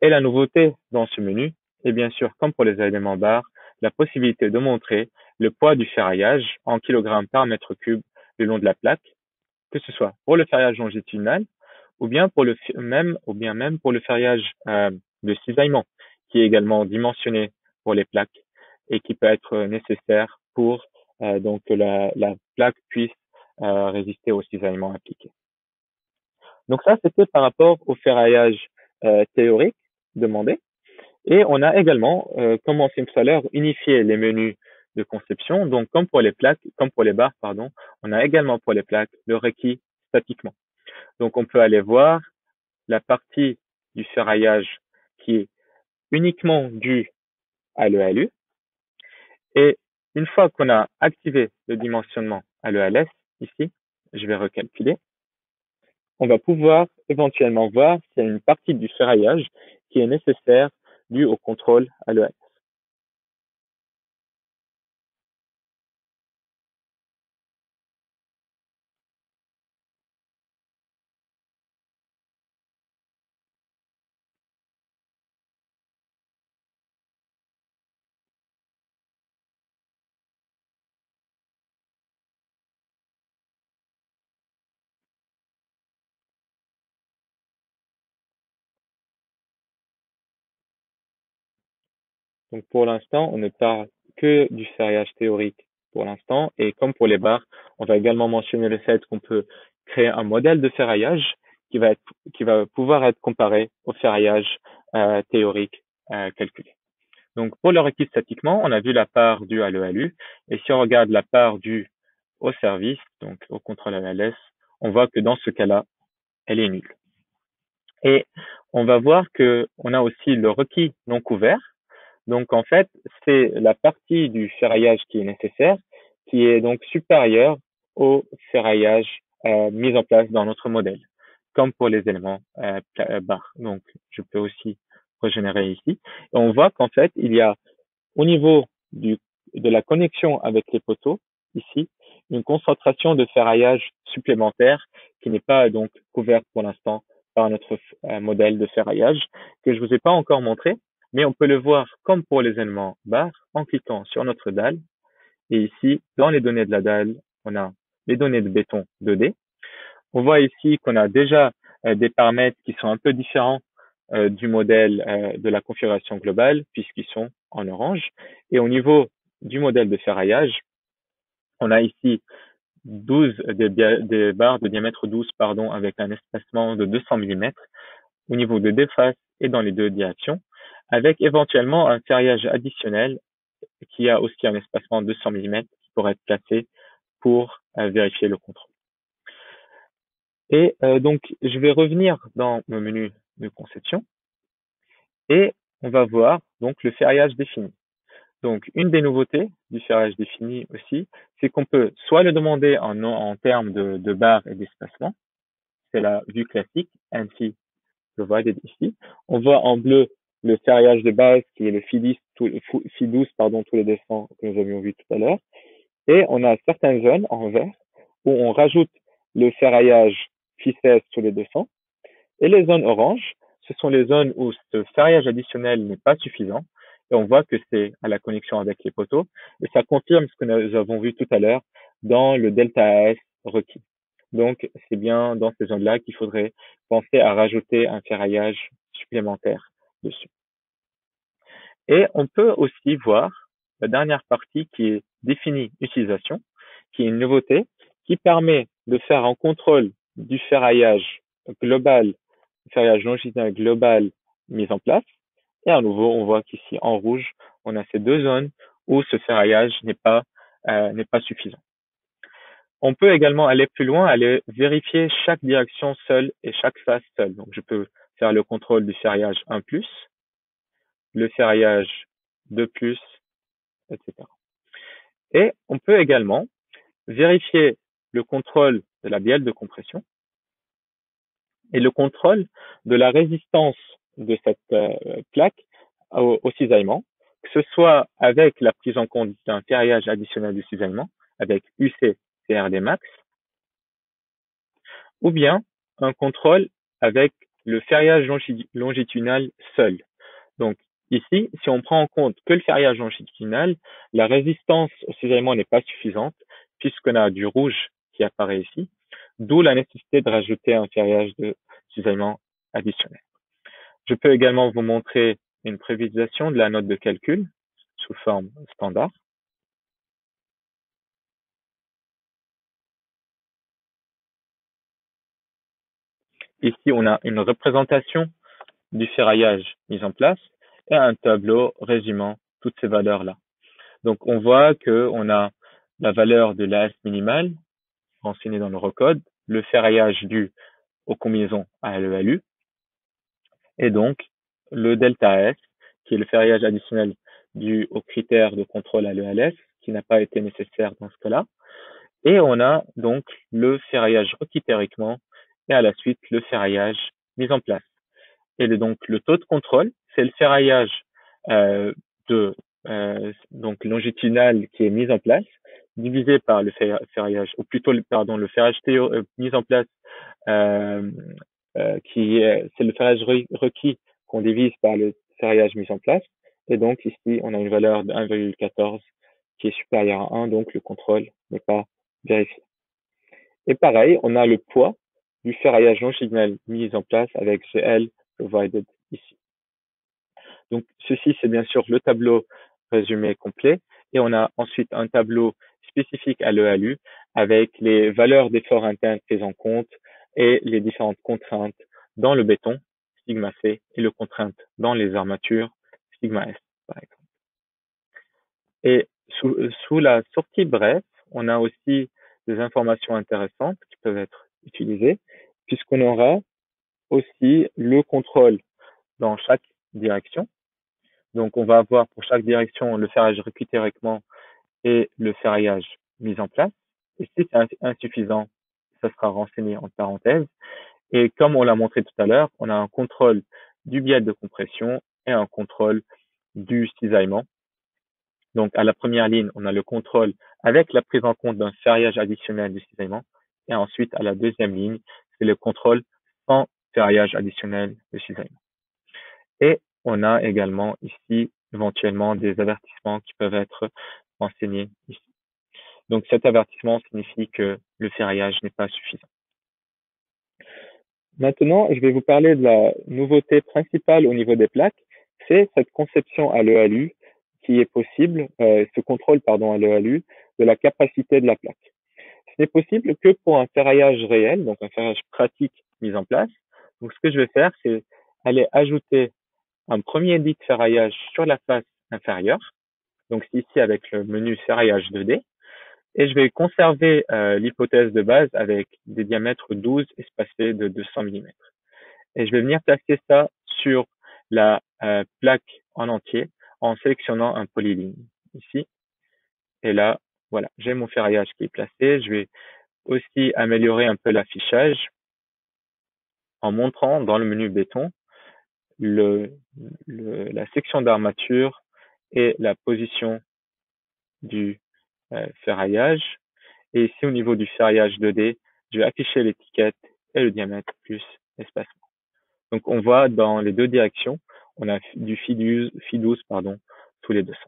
Et la nouveauté dans ce menu est bien sûr, comme pour les éléments barres, la possibilité de montrer le poids du ferraillage en kilogrammes par mètre cube le long de la plaque, que ce soit pour le ferraillage longitudinal ou bien même pour le ferraillage de cisaillement, qui est également dimensionné pour les plaques et qui peut être nécessaire pour donc que la plaque puisse résister au cisaillement appliqué. Donc ça, c'était par rapport au ferraillage théorique demandé. Et on a également, comme mentionné tout à l'heure, unifié les menus de conception. Donc, comme pour les plaques, comme pour les barres, pardon, on a également pour les plaques le requis statiquement. Donc, on peut aller voir la partie du ferraillage qui est uniquement due à l'ELU. Et une fois qu'on a activé le dimensionnement à l'ELS, ici, je vais recalculer, on va pouvoir éventuellement voir s'il y a une partie du ferraillage qui est nécessaire due au contrôle à l'ELS. Donc pour l'instant, on ne parle que du ferraillage théorique pour l'instant. Et comme pour les barres, on va également mentionner le fait qu'on peut créer un modèle de ferraillage qui va pouvoir être comparé au ferraillage théorique calculé. Donc pour le requis statiquement, on a vu la part due à l'ELU. Et si on regarde la part due au service, donc au contrôle ALS, on voit que dans ce cas-là, elle est nulle. Et on va voir que on a aussi le requis non couvert. Donc en fait, c'est la partie du ferraillage qui est nécessaire, qui est donc supérieure au ferraillage mis en place dans notre modèle, comme pour les éléments barres. Donc je peux aussi régénérer ici. Et on voit qu'en fait, il y a au niveau de la connexion avec les poteaux, ici, une concentration de ferraillage supplémentaire qui n'est pas donc couverte pour l'instant par notre modèle de ferraillage, que je ne vous ai pas encore montré, mais on peut le voir comme pour les éléments barres en cliquant sur notre dalle. Et ici, dans les données de la dalle, on a les données de béton 2D. On voit ici qu'on a déjà des paramètres qui sont un peu différents du modèle de la configuration globale, puisqu'ils sont en orange. Et au niveau du modèle de ferraillage, on a ici 12 des barres de diamètre 12, pardon, avec un espacement de 200 mm au niveau de deux faces et dans les deux directions, avec éventuellement un ferraillage additionnel qui a aussi un espacement de 200 mm qui pourrait être placé pour vérifier le contrôle. Et donc, je vais revenir dans mon menu de conception et on va voir donc le ferraillage défini. Donc, une des nouveautés du ferraillage défini aussi, c'est qu'on peut soit le demander en termes de barres et d'espacement, c'est la vue classique, ainsi provided ici. On voit en bleu le ferraillage de base qui est le FI12, pardon, tous les dessins que nous avions vu tout à l'heure. Et on a certaines zones en vert où on rajoute le ferraillage FI16 tous les 200. Et les zones oranges, ce sont les zones où ce ferraillage additionnel n'est pas suffisant. Et on voit que c'est à la connexion avec les poteaux. Et ça confirme ce que nous avons vu tout à l'heure dans le delta AS requis. Donc, c'est bien dans ces zones-là qu'il faudrait penser à rajouter un ferraillage supplémentaire dessus. Et on peut aussi voir la dernière partie qui est définie utilisation, qui est une nouveauté qui permet de faire un contrôle du ferraillage global, ferraillage longitudinal global mis en place, Et à nouveau, on voit qu'ici en rouge, on a ces deux zones où ce ferraillage n'est pas suffisant. On peut également aller plus loin, aller vérifier chaque direction seule et chaque face seule. Donc, je peux faire le contrôle du ferraillage 1+, le ferraillage 2+, etc. Et on peut également vérifier le contrôle de la bielle de compression et le contrôle de la résistance de cette plaque au cisaillement, que ce soit avec la prise en compte d'un ferraillage additionnel de cisaillement, avec UC CRD max, ou bien un contrôle avec le ferraillage longitudinal seul. Donc ici, si on prend en compte que le ferraillage longitudinal, la résistance au cisaillement n'est pas suffisante puisqu'on a du rouge qui apparaît ici, d'où la nécessité de rajouter un ferraillage de cisaillement additionnel. Je peux également vous montrer une prévisualisation de la note de calcul sous forme standard. Ici, on a une représentation du ferraillage mis en place et un tableau résumant toutes ces valeurs-là. Donc, on voit qu'on a la valeur de l'AS minimale renseignée dans le recode, le ferraillage dû aux combinaisons à l'ELU, et donc le delta S, qui est le ferraillage additionnel dû aux critères de contrôle à l'ELS, qui n'a pas été nécessaire dans ce cas-là. Et on a donc le ferraillage requis théoriquement et à la suite le ferraillage mis en place. Et donc le taux de contrôle, c'est le ferraillage donc longitudinal qui est mis en place, divisé par le ferraillage, ou plutôt le ferraillage mis en place, c'est le ferraillage requis qu'on divise par le ferraillage mis en place. Et donc ici, on a une valeur de 1,14 qui est supérieure à 1, donc le contrôle n'est pas vérifié. Et pareil, on a le poids du ferraillage longitudinal mis en place avec GL provided ici. Donc, ceci, c'est bien sûr le tableau résumé complet. Et on a ensuite un tableau spécifique à l'EALU avec les valeurs d'effort interne prises en compte et les différentes contraintes dans le béton, sigma C, et les contraintes dans les armatures, sigma S, par exemple. Et sous la sortie bref, on a aussi des informations intéressantes qui peuvent être utilisées, puisqu'on aura aussi le contrôle dans chaque direction. Donc, on va avoir pour chaque direction le ferraillage requis théoriquement et le ferraillage mis en place. Et si c'est insuffisant, ça sera renseigné en parenthèse. Et comme on l'a montré tout à l'heure, on a un contrôle du biais de compression et un contrôle du cisaillement. Donc, à la première ligne, on a le contrôle avec la prise en compte d'un ferraillage additionnel du cisaillement. Et ensuite, à la deuxième ligne, c'est le contrôle sans ferraillage additionnel de cisaillement. Et on a également ici, éventuellement, des avertissements qui peuvent être renseignés ici. Donc, cet avertissement signifie que le ferraillage n'est pas suffisant. Maintenant, je vais vous parler de la nouveauté principale au niveau des plaques. C'est cette conception à l'EALU qui est possible, ce contrôle, pardon, à l'EALU de la capacité de la plaque. Ce n'est possible que pour un ferraillage réel, donc un ferraillage pratique mis en place. Donc, ce que je vais faire, c'est aller ajouter un premier dit de ferraillage sur la face inférieure. Donc, c'est ici avec le menu ferraillage 2D. Et je vais conserver l'hypothèse de base avec des diamètres 12 espacés de 200 mm. Et je vais venir placer ça sur la plaque en entier en sélectionnant un polyligne ici. Et là, voilà, j'ai mon ferraillage qui est placé. Je vais aussi améliorer un peu l'affichage en montrant dans le menu béton la section d'armature et la position du ferraillage. Et ici, au niveau du ferraillage 2D, je vais afficher l'étiquette et le diamètre plus espacement. Donc, on voit dans les deux directions, on a du Fi12, tous les 200.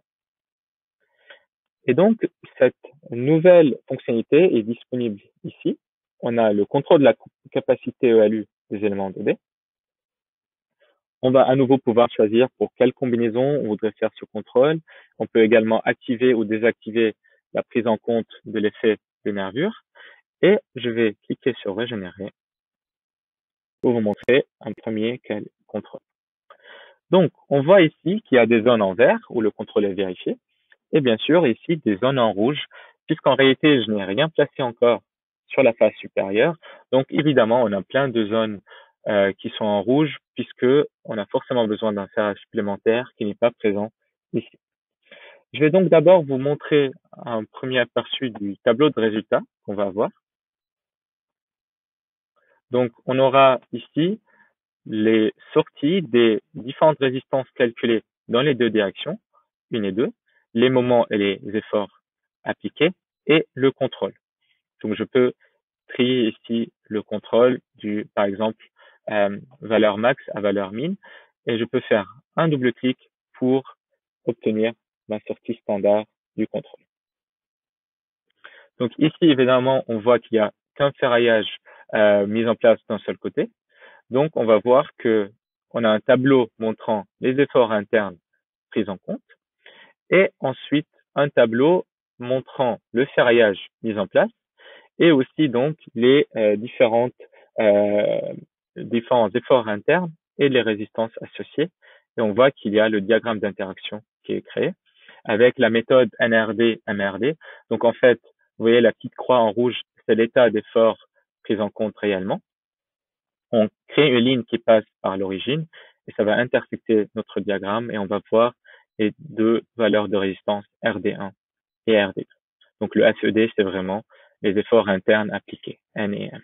Et donc, cette nouvelle fonctionnalité est disponible ici. On a le contrôle de la capacité EALU des éléments 2D. On va à nouveau pouvoir choisir pour quelle combinaison on voudrait faire ce contrôle. On peut également activer ou désactiver la prise en compte de l'effet de nervure. Et je vais cliquer sur régénérer pour vous montrer un premier contrôle. Donc, on voit ici qu'il y a des zones en vert où le contrôle est vérifié, et bien sûr ici des zones en rouge, puisqu'en réalité je n'ai rien placé encore sur la face supérieure. Donc évidemment, on a plein de zones qui sont en rouge, puisque on a forcément besoin d'un ferrage supplémentaire qui n'est pas présent ici. Je vais donc d'abord vous montrer un premier aperçu du tableau de résultats qu'on va avoir. Donc on aura ici les sorties des différentes résistances calculées dans les deux directions, une et deux, les moments et les efforts appliqués et le contrôle. Donc je peux trier ici le contrôle du, par exemple, valeur max à valeur min, et je peux faire un double clic pour obtenir ma sortie standard du contrôle. Donc ici, évidemment, on voit qu'il n'y a qu'un ferraillage mis en place d'un seul côté. Donc, on va voir que on a un tableau montrant les efforts internes pris en compte et ensuite un tableau montrant le ferraillage mis en place et aussi donc les différents efforts internes et les résistances associées. Et on voit qu'il y a le diagramme d'interaction qui est créé avec la méthode NRD-MRD. Donc en fait, vous voyez la petite croix en rouge, c'est l'état d'effort pris en compte réellement. On crée une ligne qui passe par l'origine et ça va intersecter notre diagramme et on va voir les deux valeurs de résistance RD1 et RD2. Donc le FED, c'est vraiment les efforts internes appliqués, N et M.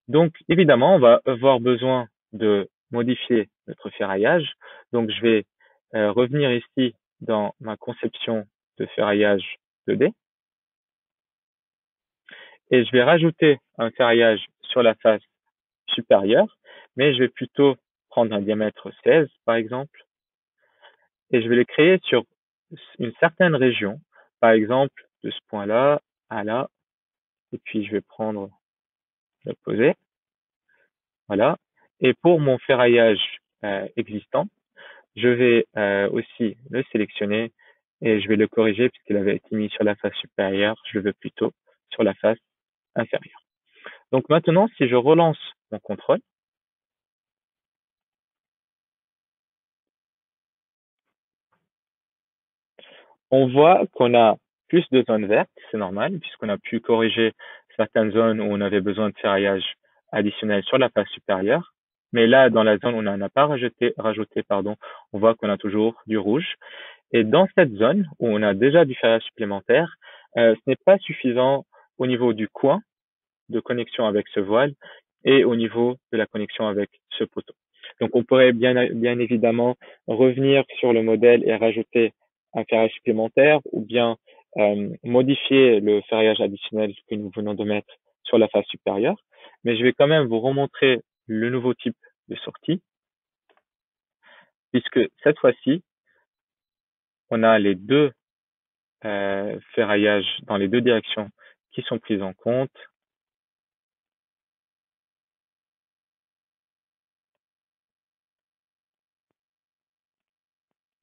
Donc évidemment, on va avoir besoin de modifier notre ferraillage. Donc je vais revenir ici dans ma conception de ferraillage 2D et je vais rajouter un ferraillage sur la face supérieure, mais je vais plutôt prendre un diamètre 16 par exemple et je vais le créer sur une certaine région, par exemple de ce point-là à là, et puis je vais prendre l'opposé, voilà. Et pour mon ferraillage existant, je vais aussi le sélectionner et je vais le corriger puisqu'il avait été mis sur la face supérieure, je le veux plutôt sur la face inférieure. Donc maintenant, si je relance mon contrôle, on voit qu'on a plus de zones vertes, c'est normal, puisqu'on a pu corriger certaines zones où on avait besoin de ferraillage additionnel sur la face supérieure. Mais là, dans la zone où on n'en a pas rajouté, on voit qu'on a toujours du rouge. Et dans cette zone où on a déjà du ferrage supplémentaire, ce n'est pas suffisant au niveau du coin de connexion avec ce voile et au niveau de la connexion avec ce poteau. Donc on pourrait bien évidemment revenir sur le modèle et rajouter un ferrage supplémentaire ou bien modifier le ferrage additionnel que nous venons de mettre sur la face supérieure. Mais je vais quand même vous remontrer le nouveau type de sortie, puisque cette fois-ci, on a les deux ferraillages dans les deux directions qui sont prises en compte.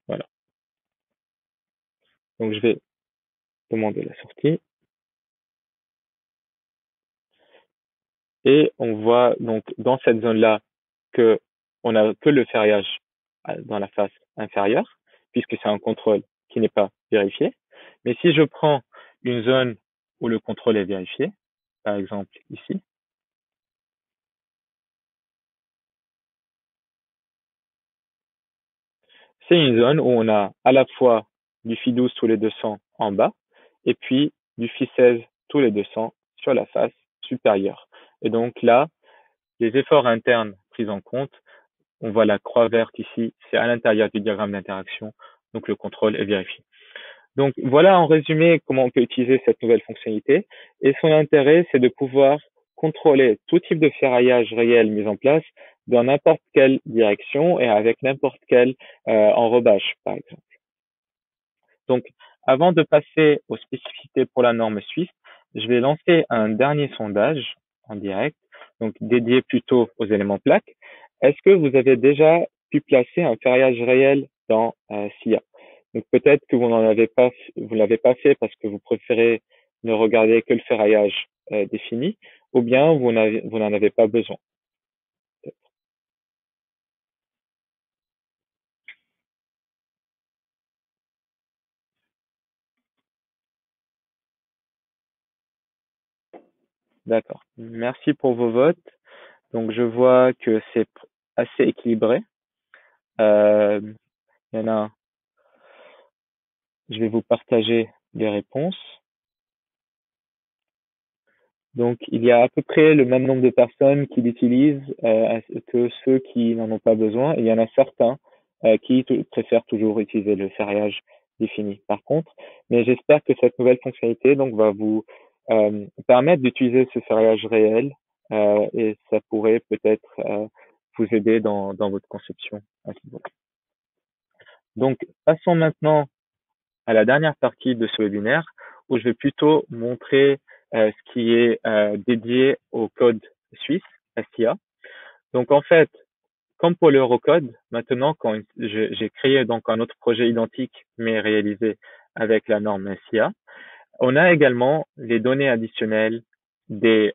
Voilà. Donc je vais demander la sortie. Et on voit donc dans cette zone-là que on a que le ferrillage dans la face inférieure, puisque c'est un contrôle qui n'est pas vérifié. Mais si je prends une zone où le contrôle est vérifié, par exemple ici, c'est une zone où on a à la fois du Phi 12 tous les 200 en bas et puis du Phi 16 tous les 200 sur la face supérieure. Et donc là, les efforts internes pris en compte, on voit la croix verte ici, c'est à l'intérieur du diagramme d'interaction, donc le contrôle est vérifié. Donc voilà en résumé comment on peut utiliser cette nouvelle fonctionnalité. Et son intérêt, c'est de pouvoir contrôler tout type de ferraillage réel mis en place dans n'importe quelle direction et avec n'importe quel enrobage, par exemple. Donc, avant de passer aux spécificités pour la norme suisse, je vais lancer un dernier sondage en direct, donc dédié plutôt aux éléments plaques. Est-ce que vous avez déjà pu placer un ferraillage réel dans SIA? Donc peut-être que vous l'avez pas fait parce que vous préférez ne regarder que le ferraillage défini, ou bien vous n'en avez pas besoin. D'accord. Merci pour vos votes. Donc, je vois que c'est assez équilibré. Euh, il y en a, je vais vous partager les réponses. Donc, il y a à peu près le même nombre de personnes qui l'utilisent que ceux qui n'en ont pas besoin. Et il y en a certains qui préfèrent toujours utiliser le ferrillage défini. Par contre, mais j'espère que cette nouvelle fonctionnalité donc va vous permettre d'utiliser ce ferrillage réel et ça pourrait peut-être vous aider dans votre conception à ce niveau. Donc, passons maintenant à la dernière partie de ce webinaire où je vais plutôt montrer ce qui est dédié au code suisse, SIA. Donc en fait, comme pour l'Eurocode, maintenant quand j'ai créé donc un autre projet identique mais réalisé avec la norme SIA, on a également les données additionnelles des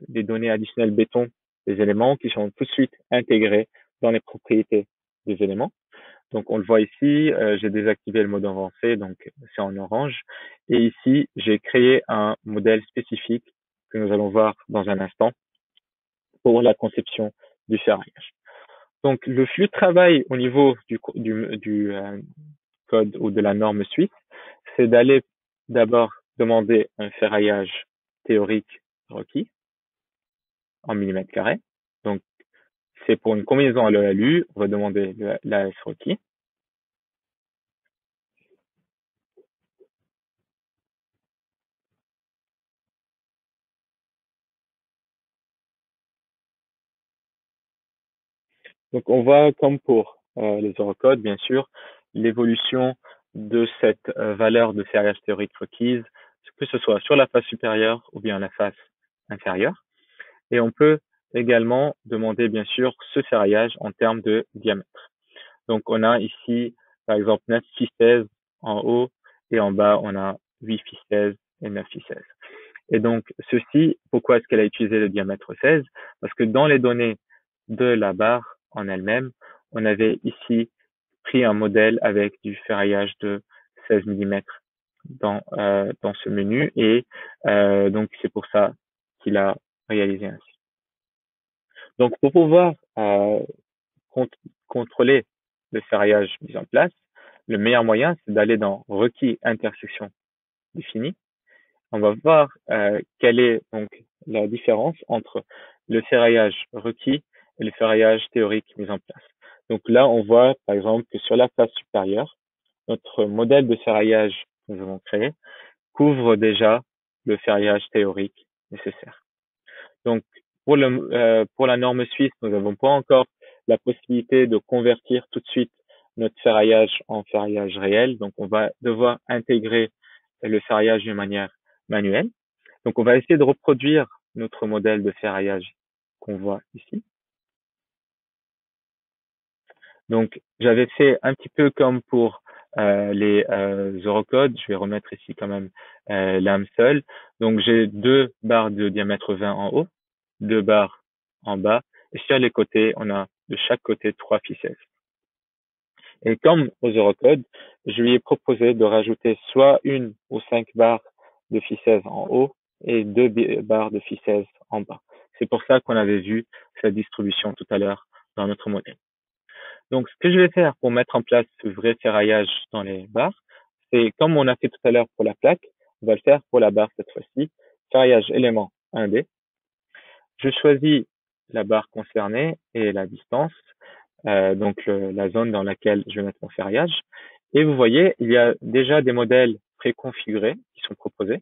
données additionnelles béton des éléments qui sont tout de suite intégrés dans les propriétés des éléments. Donc on le voit ici, j'ai désactivé le mode avancé, donc c'est en orange. Et ici, j'ai créé un modèle spécifique que nous allons voir dans un instant pour la conception du ferraillage. Donc le flux de travail au niveau du code ou de la norme suisse, c'est d'aller d'abord demander un ferraillage théorique requis en millimètres carrés. Donc c'est pour une combinaison à l'ELU, on va demander l'AS requis. Donc, on voit, comme pour les eurocodes, bien sûr, l'évolution de cette valeur de ferrillage théorique requise, que ce soit sur la face supérieure ou bien la face inférieure. Et on peut également demander, bien sûr, ce ferraillage en termes de diamètre. Donc, on a ici, par exemple, 9 ficelles en haut et en bas, on a 8 ficelles et 9 ficelles. Et donc, ceci, pourquoi est-ce qu'elle a utilisé le diamètre 16? Parce que dans les données de la barre en elle-même, on avait ici pris un modèle avec du ferraillage de 16 mm dans ce menu et donc c'est pour ça qu'il a réalisé ainsi. Donc, pour pouvoir contrôler le ferraillage mis en place, le meilleur moyen, c'est d'aller dans requis intersection définie. On va voir quelle est donc la différence entre le ferraillage requis et le ferraillage théorique mis en place. Donc là, on voit par exemple que sur la face supérieure, notre modèle de ferraillage que nous avons créé couvre déjà le ferraillage théorique nécessaire. Donc pour la norme suisse, nous n'avons pas encore la possibilité de convertir tout de suite notre ferraillage en ferraillage réel. Donc on va devoir intégrer le ferraillage d'une manière manuelle. Donc, on va essayer de reproduire notre modèle de ferraillage qu'on voit ici. Donc, j'avais fait un petit peu comme pour les eurocodes. Je vais remettre ici quand même l'âme seule. Donc, j'ai deux barres de diamètre 20 en haut, deux barres en bas. Et sur les côtés, on a de chaque côté 3 ficelles. Et comme aux eurocodes, je lui ai proposé de rajouter soit une ou 5 barres de ficelles en haut et deux barres de ficelles en bas. C'est pour ça qu'on avait vu cette distribution tout à l'heure dans notre modèle. Donc, ce que je vais faire pour mettre en place ce vrai ferraillage dans les barres, c'est comme on a fait tout à l'heure pour la plaque, on va le faire pour la barre cette fois-ci. Ferraillage élément 1D. Je choisis la barre concernée et la distance, donc la zone dans laquelle je vais mettre mon ferraillage. Et vous voyez, il y a déjà des modèles préconfigurés qui sont proposés.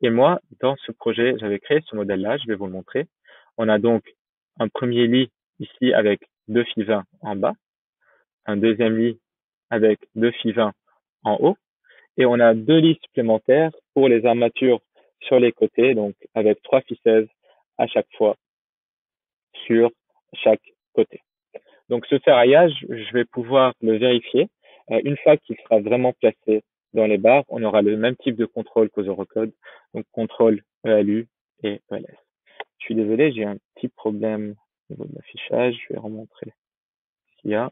Et moi, dans ce projet, j'avais créé ce modèle-là, je vais vous le montrer. On a donc un premier lit ici avec deux fivins en bas, un deuxième lit avec deux fivins en haut, et on a deux lits supplémentaires pour les armatures sur les côtés, donc avec trois ficelles à chaque fois sur chaque côté. Donc ce ferraillage, je vais pouvoir le vérifier. Une fois qu'il sera vraiment placé dans les barres, on aura le même type de contrôle qu'aux eurocodes, donc contrôle ELU et ELS. Je suis désolé, j'ai un petit problème au niveau de l'affichage. Je vais remontrer ce qu'il y a.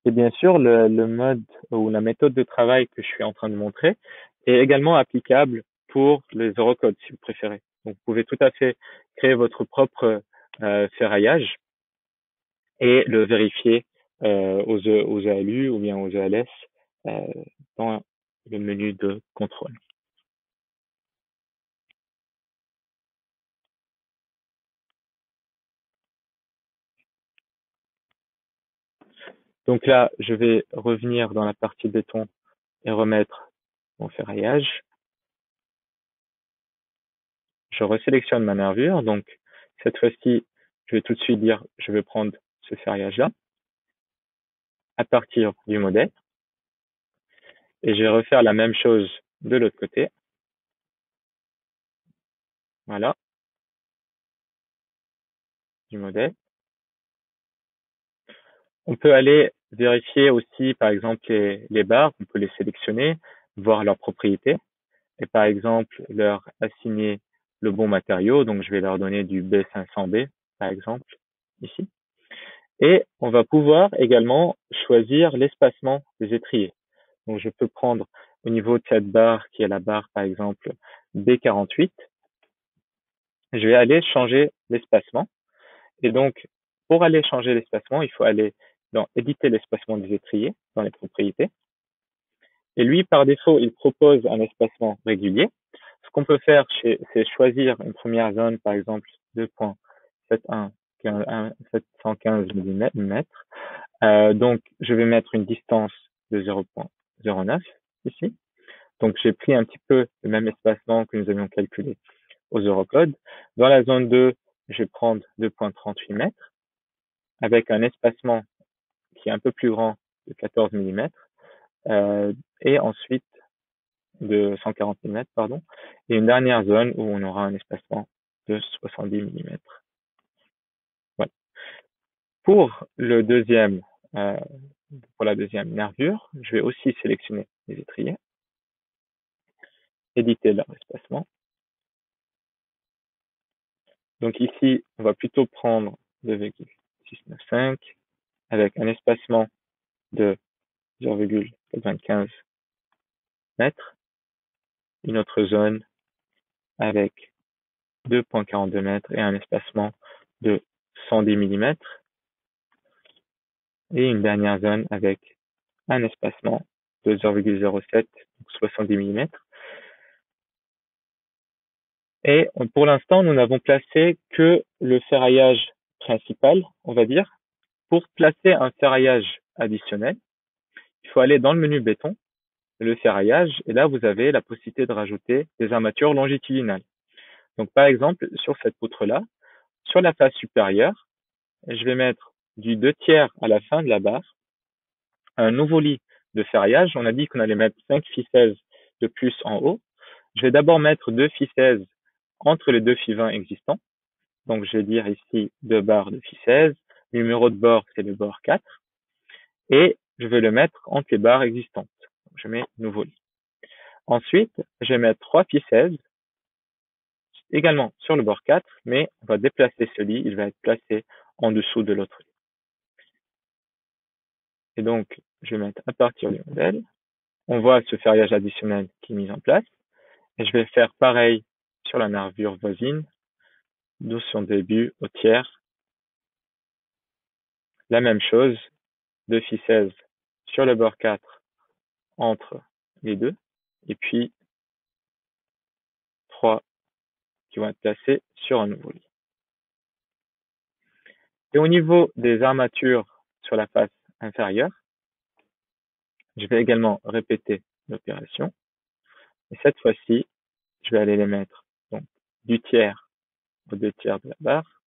Et bien sûr, le mode ou la méthode de travail que je suis en train de montrer est également applicable pour les eurocodes, si vous préférez. Donc, vous pouvez tout à fait créer votre propre ferraillage et le vérifier aux ELU ou bien aux ELS euh, dans le menu de contrôle. Donc là, je vais revenir dans la partie béton et remettre mon ferraillage. Je resélectionne ma nervure. Donc, cette fois-ci, je vais tout de suite dire, je vais prendre ce ferraillage-là à partir du modèle. Et je vais refaire la même chose de l'autre côté. Voilà, du modèle. On peut aller vérifier aussi, par exemple, les barres. On peut les sélectionner, voir leurs propriétés et, par exemple, leur assigner le bon matériau. Donc, je vais leur donner du B500B, par exemple, ici. Et on va pouvoir également choisir l'espacement des étriers. Donc, je peux prendre au niveau de cette barre, qui est la barre, par exemple, B48, je vais aller changer l'espacement. Et donc, pour aller changer l'espacement, il faut aller dans éditer l'espacement des étriers, dans les propriétés. Et lui, par défaut, il propose un espacement régulier. Ce qu'on peut faire, c'est choisir une première zone, par exemple 2.715 mm. Donc, je vais mettre une distance de 0.09 ici. Donc, j'ai pris un petit peu le même espacement que nous avions calculé aux Eurocode. Dans la zone 2, je vais prendre 2.38 mètres avec un espacement qui est un peu plus grand de 14 mm et ensuite de 140 mm, pardon, et une dernière zone où on aura un espacement de 70 mm. Voilà. Pour le deuxième, euh, pour la deuxième nervure, je vais aussi sélectionner les étriers, éditer leur espacement. Donc ici, on va plutôt prendre 2,695 avec un espacement de 0,95 mètres, une autre zone avec 2.42 mètres et un espacement de 110 mm, et une dernière zone avec un espacement de 0,07, 70 mm. Et pour l'instant, nous n'avons placé que le ferraillage principal, on va dire. Pour placer un ferraillage additionnel, il faut aller dans le menu béton, le ferraillage, et là, vous avez la possibilité de rajouter des armatures longitudinales. Donc, par exemple, sur cette poutre-là, sur la face supérieure, je vais mettre du 2/3 à la fin de la barre, un nouveau lit de ferraillage. On a dit qu'on allait mettre 5 ficelles de plus en haut. Je vais d'abord mettre 2 ficelles entre les deux fivins existants. Donc, je vais dire ici 2 barres de ficelles. Le numéro de bord, c'est le bord 4. Et je vais le mettre entre les barres existantes. Donc, je mets nouveau lit. Ensuite, je vais mettre 3 ficelles également sur le bord 4, mais on va déplacer ce lit. Il va être placé en dessous de l'autre lit. Et donc, je vais mettre à partir du modèle. On voit ce ferraillage additionnel qui est mis en place. Et je vais faire pareil sur la nervure voisine, de son début au tiers. La même chose, 2 ficelles sur le bord 4 entre les deux, et puis 3 qui vont être placés sur un nouveau lit. Et au niveau des armatures sur la face inférieure, je vais également répéter l'opération. Et cette fois-ci, je vais aller les mettre donc du tiers aux 2/3 de la barre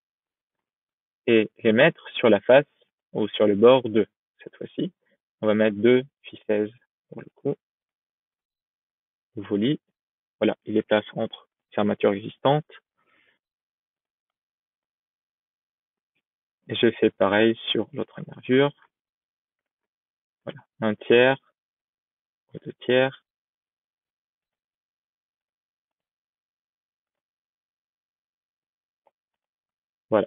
et les mettre sur la face ou sur le bord 2. Cette fois-ci, on va mettre 2 ficelles pour le coup. Nouveau lit. Voilà, il les place entre les armatures existantes. Et je fais pareil sur l'autre nervure. Voilà, 1/3, 2/3. Voilà.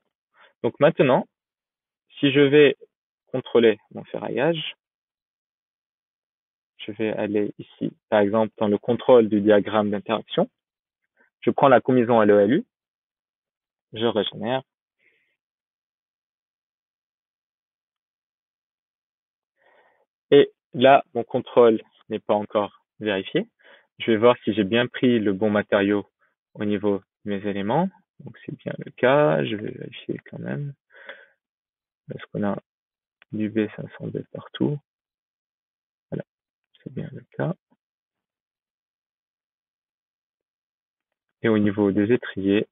Donc maintenant, si je vais contrôler mon ferraillage, je vais aller ici, par exemple, dans le contrôle du diagramme d'interaction. Je prends la combinaison LELU, je régénère. Et là, mon contrôle n'est pas encore vérifié. Je vais voir si j'ai bien pris le bon matériau au niveau de mes éléments. Donc c'est bien le cas. Je vais vérifier quand même. Est-ce qu'on a du B500D partout? Voilà, c'est bien le cas. Et au niveau des étriers,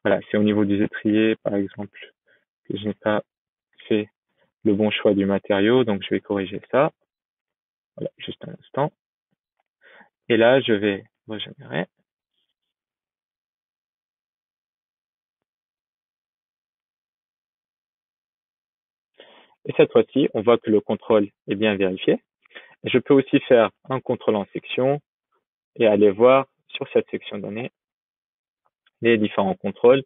voilà, c'est au niveau des étriers, par exemple, que je n'ai pas fait le bon choix du matériau. Donc je vais corriger ça. Voilà, juste un instant. Et là, je vais régénérer. Et cette fois-ci, on voit que le contrôle est bien vérifié. Et je peux aussi faire un contrôle en section et aller voir sur cette section donnée les différents contrôles.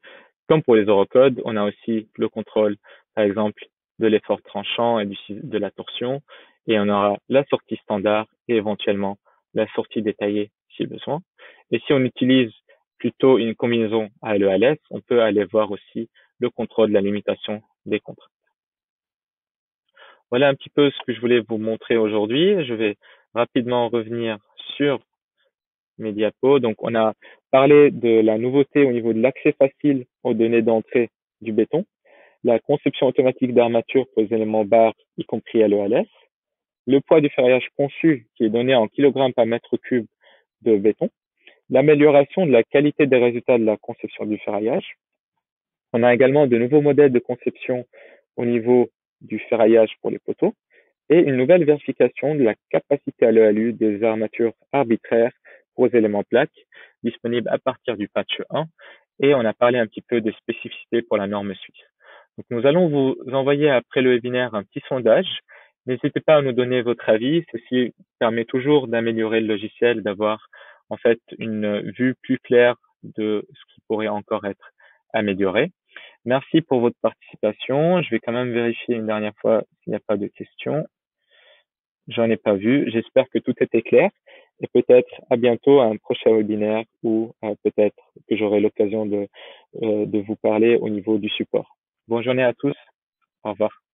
Comme pour les eurocodes, on a aussi le contrôle, par exemple, de l'effort tranchant et de la torsion. Et on aura la sortie standard et éventuellement la sortie détaillée si besoin. Et si on utilise plutôt une combinaison ALE-ALS, on peut aller voir aussi le contrôle de la limitation des contraintes. Voilà un petit peu ce que je voulais vous montrer aujourd'hui. Je vais rapidement revenir sur mes diapos. Donc, on a parlé de la nouveauté au niveau de l'accès facile aux données d'entrée du béton, la conception automatique d'armature pour les éléments barres, y compris LELS, le poids du ferraillage conçu qui est donné en kilogrammes par mètre cube de béton, l'amélioration de la qualité des résultats de la conception du ferraillage. On a également de nouveaux modèles de conception au niveau du ferraillage pour les poteaux et une nouvelle vérification de la capacité à l'ELU des armatures arbitraires pour les éléments plaques disponibles à partir du patch 1 et on a parlé un petit peu des spécificités pour la norme suisse. Donc nous allons vous envoyer après le webinaire un petit sondage. N'hésitez pas à nous donner votre avis. Ceci permet toujours d'améliorer le logiciel, d'avoir en fait une vue plus claire de ce qui pourrait encore être amélioré. Merci pour votre participation. Je vais quand même vérifier une dernière fois s'il n'y a pas de questions. J'en ai pas vu. J'espère que tout était clair et peut-être à bientôt à un prochain webinaire ou peut-être que j'aurai l'occasion de vous parler au niveau du support. Bonne journée à tous. Au revoir.